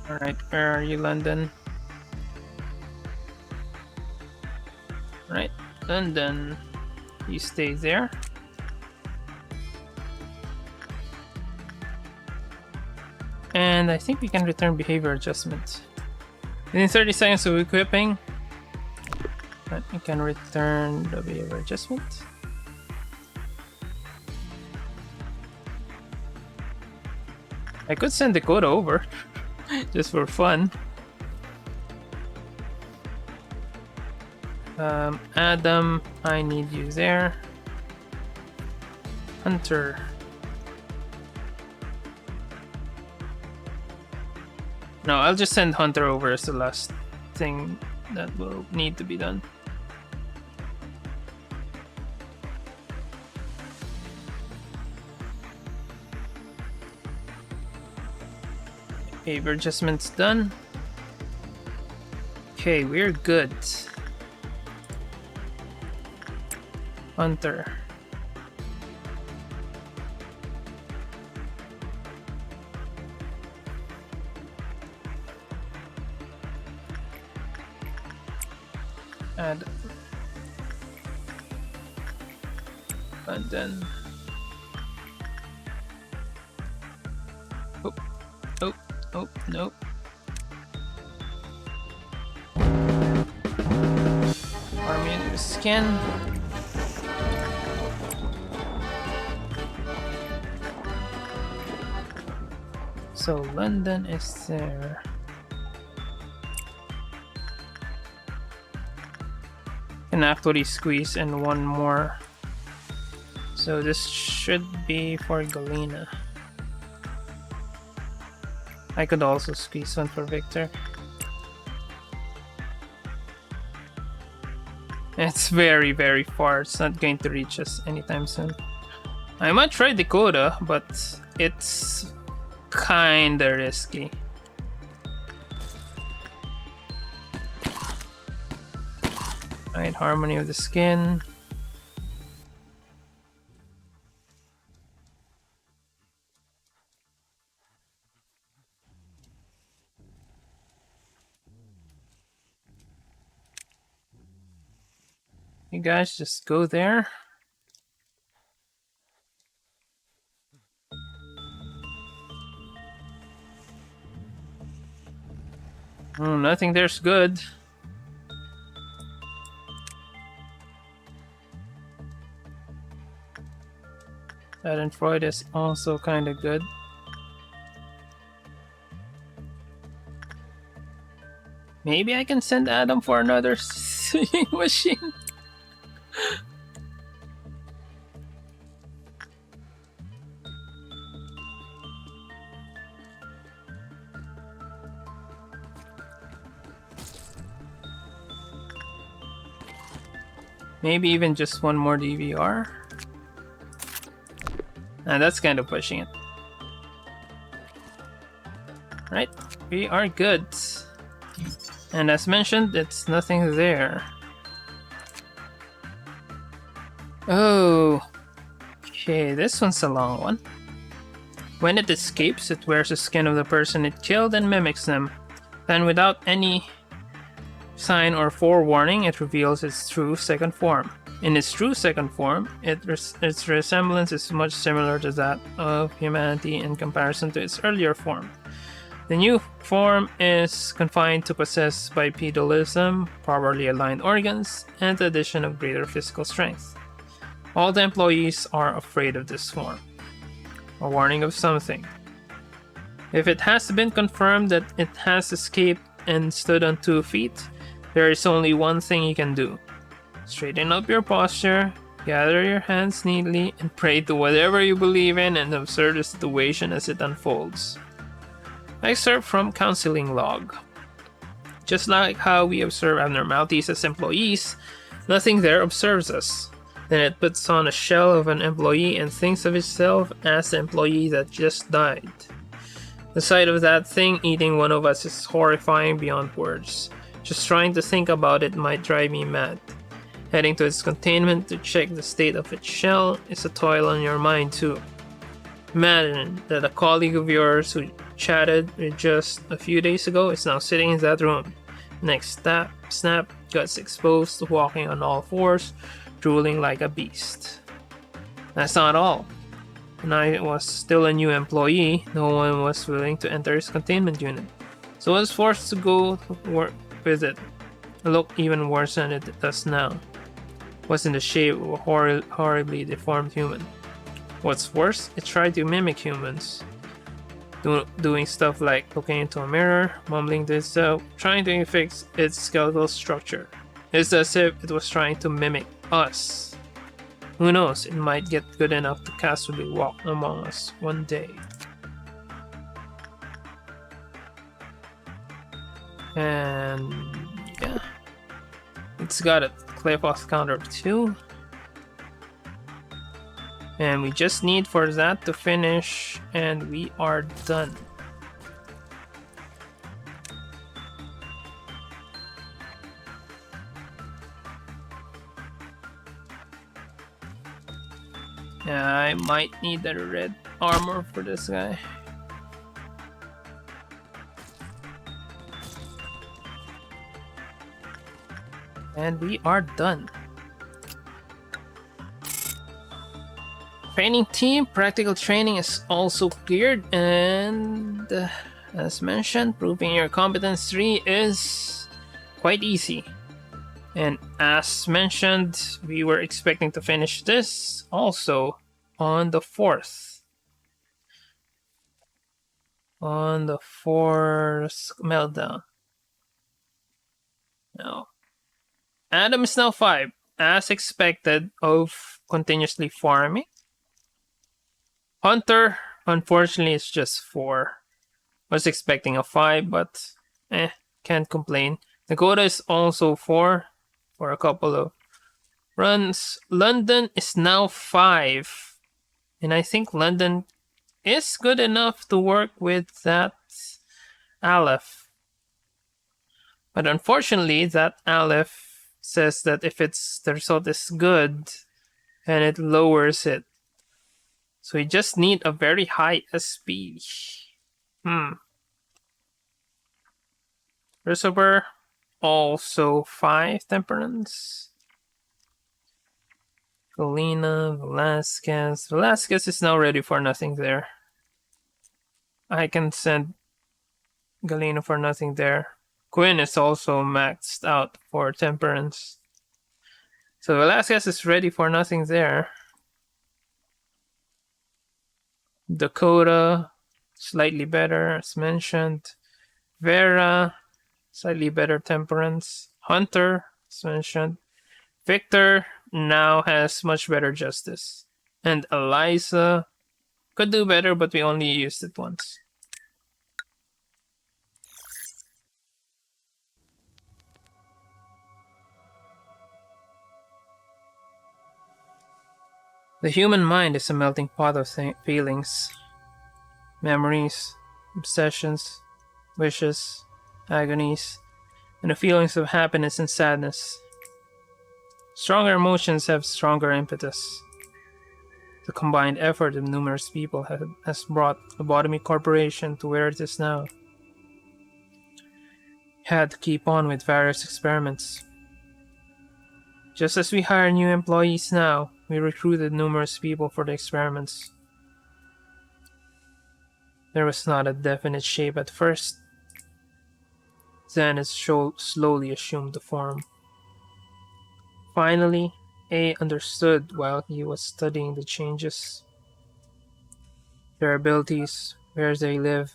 Alright, where are you, London? Right, London, you stay there. And I think we can return behavior adjustment. Within 30 seconds of equipping, we can return the behavior adjustment. I could send Dakota over, just for fun. Adam, I need you there. Hunter. No, I'll just send Hunter over as the last thing that will need to be done. Behavior adjustments done. Okay, we're good. Hunter. And then oh no. Army of the skin. So London is there. Can actually squeeze in one more. So this should be for Galena. I could also squeeze one for Victor. It's very, very far. It's not going to reach us anytime soon. I might try Dakota, but it's kinda risky. Right, Harmony of the Skin. You guys just go there. Nothing there's good. Schadenfreude is also kind of good. Maybe I can send Adam for another sewing machine. Maybe even just one more DVR. And that's kind of pushing it. Right, we are good. And as mentioned, it's nothing there. Oh, okay, this one's a long one. When it escapes, it wears the skin of the person it killed and mimics them. Then without any sign or forewarning, it reveals its true second form. In its true second form, its resemblance is much similar to that of humanity in comparison to its earlier form. The new form is confined to possess bipedalism, properly aligned organs, and the addition of greater physical strength. All the employees are afraid of this form. A warning of something. If it has been confirmed that it has escaped and stood on 2 feet, there is only one thing you can do. Straighten up your posture, gather your hands neatly, and pray to whatever you believe in and observe the situation as it unfolds. Excerpt from Counseling Log. Just like how we observe abnormalities as employees, nothing there observes us. Then it puts on a shell of an employee and thinks of itself as the employee that just died. The sight of that thing eating one of us is horrifying beyond words. Just trying to think about it might drive me mad. Heading to its containment to check the state of its shell is a toil on your mind too. Imagine that a colleague of yours who chatted with just a few days ago is now sitting in that room. Next snap, guts exposed, walking on all fours, drooling like a beast. That's not all. When I was still a new employee, no one was willing to enter his containment unit, so I was forced to go work with it. It looked even worse than it does now. It was in the shape of a horribly deformed human. What's worse, it tried to mimic humans, doing stuff like looking into a mirror, mumbling to itself, trying to fix its skeletal structure. It's as if it was trying to mimic us. Who knows, it might get good enough to casually walk among us one day. And yeah, it's got a Claypoth counter of 2. And we just need for that to finish, and we are done. Yeah, I might need a red armor for this guy. And we are done. Training team, practical training is also cleared, and as mentioned, proving your competence 3 is quite easy. And as mentioned, we were expecting to finish this also on the 4th. On the 4th meltdown. Now, Adam is now 5, as expected, of continuously farming. Hunter, unfortunately, is just 4. Was expecting a 5, but can't complain. Dakota is also 4 for a couple of runs. London is now 5. And I think London is good enough to work with that Aleph. But unfortunately, that Aleph says that if the result is good, and it lowers it. So you just need a very high SP. Reservoir, also 5 temperance. Galena, Velasquez. Velasquez is now ready for nothing there. I can send Galena for nothing there. Quinn is also maxed out for temperance. So Velasquez is ready for nothing there. Dakota, slightly better, as mentioned. Vera, slightly better temperance. Hunter, as mentioned. Victor now has much better justice. And Eliza could do better, but we only used it once. The human mind is a melting pot of feelings, memories, obsessions, wishes, agonies, and the feelings of happiness and sadness. Stronger emotions have stronger impetus. The combined effort of numerous people has brought Lobotomy Corporation to where it is now. Had to keep on with various experiments. Just as we hire new employees now, we recruited numerous people for the experiments. There was not a definite shape at first. Then it slowly assumed the form. Finally, A understood while he was studying the changes. Their abilities, where they live,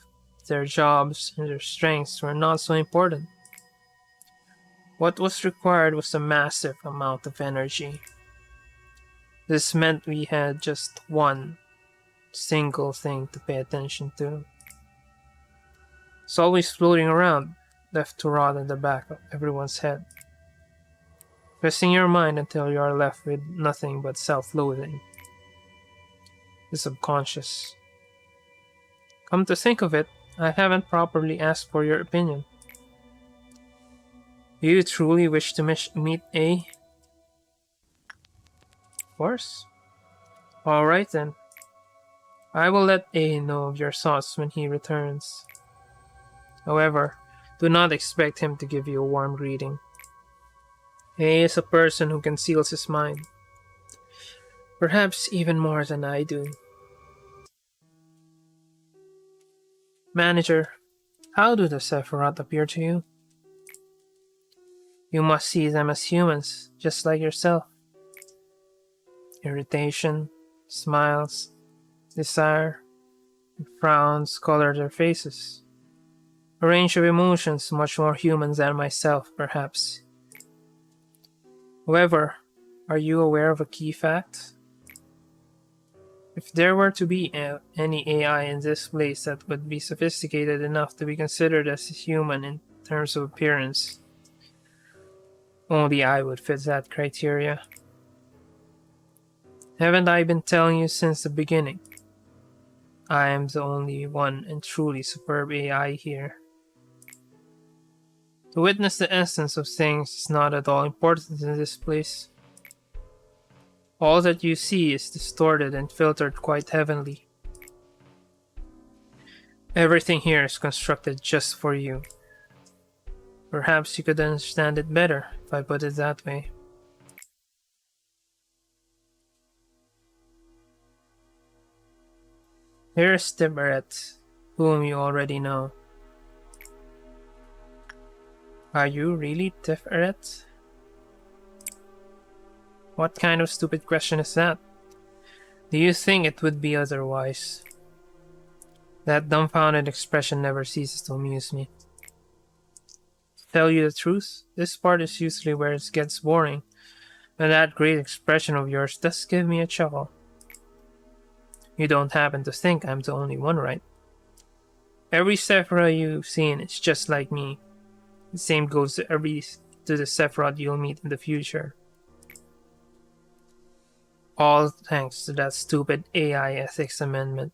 their jobs, and their strengths were not so important. What was required was a massive amount of energy. This meant we had just one single thing to pay attention to. It's always floating around, left to rot in the back of everyone's head, twisting your mind until you are left with nothing but self-loathing. The subconscious. Come to think of it, I haven't properly asked for your opinion. Do you truly wish to meet A? Of course. Alright then. I will let A know of your thoughts when he returns. However, do not expect him to give you a warm greeting. A is a person who conceals his mind. Perhaps even more than I do. Manager, how do the Sephiroth appear to you? You must see them as humans, just like yourself. Irritation, smiles, desire, and frowns color their faces. A range of emotions much more human than myself, perhaps. However, are you aware of a key fact? If there were to be any AI in this place that would be sophisticated enough to be considered as human in terms of appearance, only I would fit that criteria. Haven't I been telling you since the beginning? I am the only one and truly superb AI here. To witness the essence of things is not at all important in this place. All that you see is distorted and filtered quite heavily. Everything here is constructed just for you. Perhaps you could understand it better if I put it that way. Here's Tiberet, whom you already know. Are you really Tiferet? What kind of stupid question is that? Do you think it would be otherwise? That dumbfounded expression never ceases to amuse me. To tell you the truth, this part is usually where it gets boring, but that great expression of yours does give me a chuckle. You don't happen to think I'm the only one, right? Every Sephiroth you've seen is just like me. The same goes to the Sephiroth you'll meet in the future. All thanks to that stupid AI ethics amendment.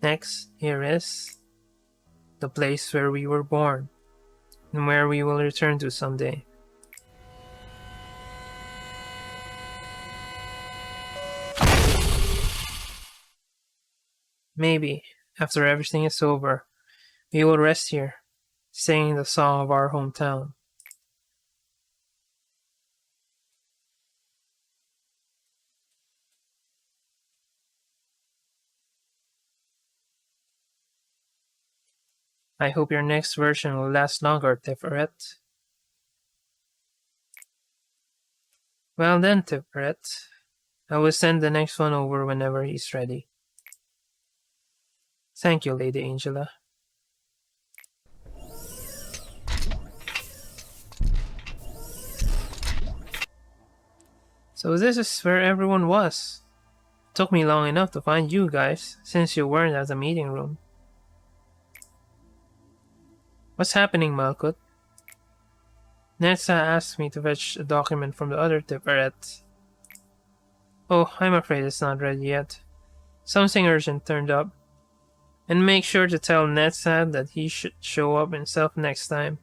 Next, here is the place where we were born, and where we will return to someday. Maybe, after everything is over, we will rest here, singing the song of our hometown. I hope your next version will last longer, Tiferet. Well then, Tiferet, I will send the next one over whenever he's ready. Thank you, Lady Angela. So this is where everyone was. Took me long enough to find you guys, since you weren't at the meeting room. What's happening, Malkut? Netsa asked me to fetch a document from the other Tiferet. Oh, I'm afraid it's not ready yet. Something urgent turned up. And make sure to tell Netsa that he should show up himself next time.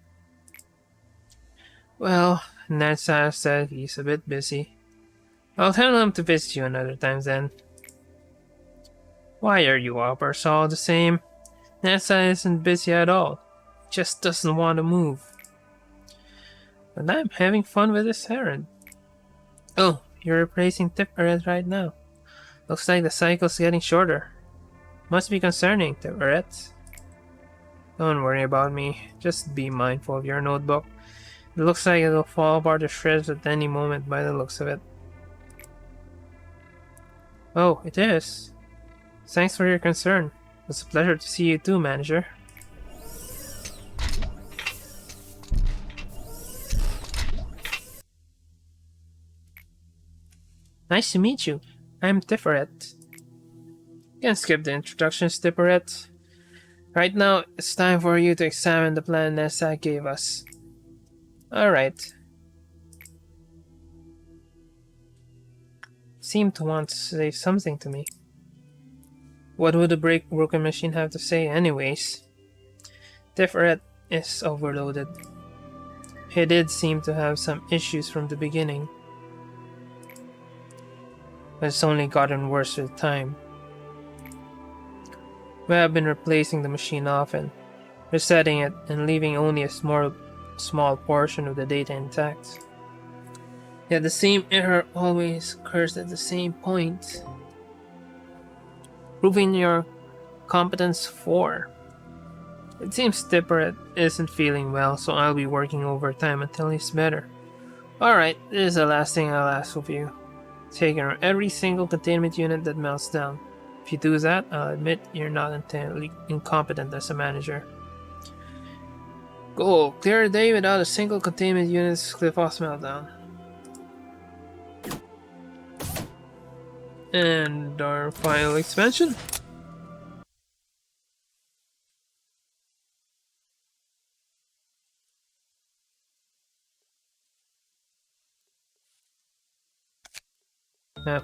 Well, Netsa said he's a bit busy. I'll tell him to visit you another time then. Why are you uppers all the same? Netsa isn't busy at all. He just doesn't want to move. But I'm having fun with this errand. Oh, you're replacing Tiferet right now. Looks like the cycle's getting shorter. Must be concerning, Tiferet. Don't worry about me. Just be mindful of your notebook. It looks like it'll fall apart to shreds at any moment by the looks of it. Oh, it is. Thanks for your concern. It's a pleasure to see you too, Manager. Nice to meet you. I'm Tiferet. Can skip the introductions, Tiferet. Right now, it's time for you to examine the plan Nessa gave us. Alright. Seem to want to say something to me. What would a broken machine have to say anyways? Tiferet is overloaded. He did seem to have some issues from the beginning, but it's only gotten worse with time. We have been replacing the machine often, resetting it and leaving only a small portion of the data intact. Yet the same error always occurs at the same point. Proving your competence 4. It seems Tiferet isn't feeling well, so I'll be working overtime until he's better. Alright, this is the last thing I'll ask of you. Take care of every single containment unit that melts down. If you do that, I'll admit you're not entirely incompetent as a manager. Go, clear a day without a single containment unit's Cliffos meltdown. And our final expansion.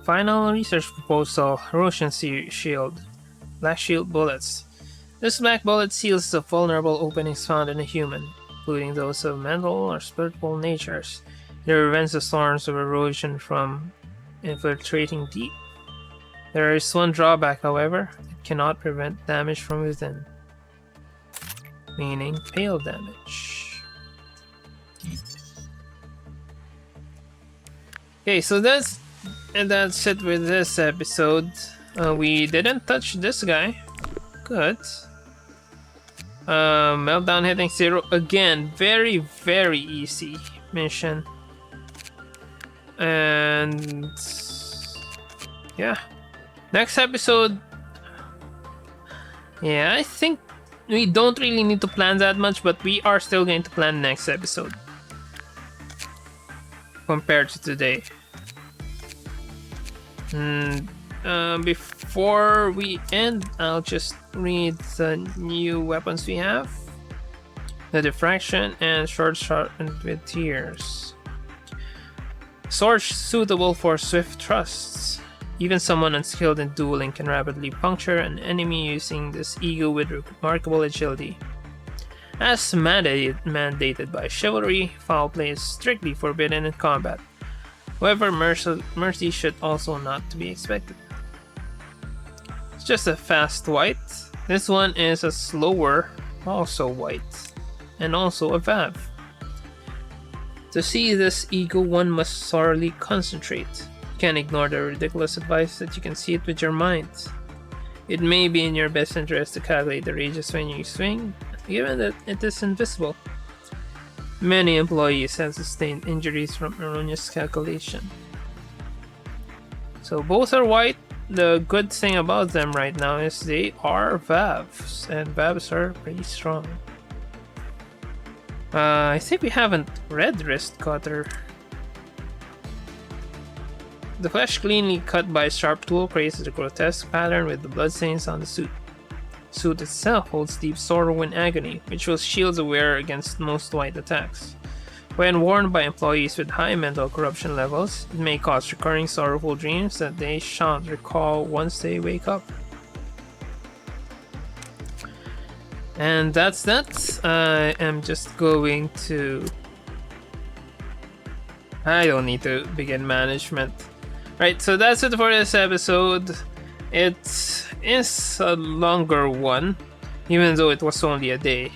Final research proposal, Roshan Shield. Black Shield bullets. This black bullet seals the vulnerable openings found in a human, including those of mental or spiritual natures. It prevents the storms of erosion from infiltrating deep. There is one drawback, however. It cannot prevent damage from within, meaning hail damage. Okay, so that's it with this episode. We didn't touch this guy. Good. Meltdown hitting 0 again. Very, very easy mission. And yeah, next episode. Yeah, I think we don't really need to plan that much, but we are still going to plan next episode compared to today. Before we end, I'll just read the new weapons we have. The diffraction and short sharpened with tears. Sword suitable for swift thrusts. Even someone unskilled in dueling can rapidly puncture an enemy using this eagle with remarkable agility. As mandated by chivalry, foul play is strictly forbidden in combat. However, mercy should also not to be expected. It's just a fast white. This one is a slower, also white, and also a Vav. To see this eagle, one must sorely concentrate. You can't ignore the ridiculous advice that you can see it with your mind. It may be in your best interest to calculate the radius when you swing, given that it is invisible. Many employees have sustained injuries from erroneous calculation. So both are white. The good thing about them right now is they are Vavs, and Vavs are pretty strong. I think we haven't read Wrist Cutter. The flesh cleanly cut by a sharp tool creates a grotesque pattern with the bloodstains on the suit. The suit itself holds deep sorrow and agony, which will shield the wearer against most white attacks. When worn by employees with high mental corruption levels, it may cause recurring sorrowful dreams that they shan't recall once they wake up. And that's that. I am just going to... I don't need to begin management. Right, so that's it for this episode. It is a longer one, even though it was only a day.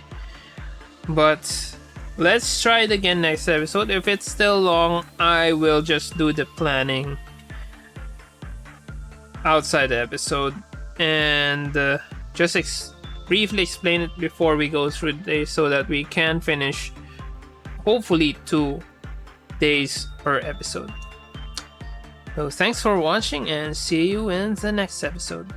But let's try it again next episode. If it's still long, I will just do the planning outside the episode and just briefly explain it before we go through the day so that we can finish hopefully 2 days per episode. So thanks for watching and see you in the next episode.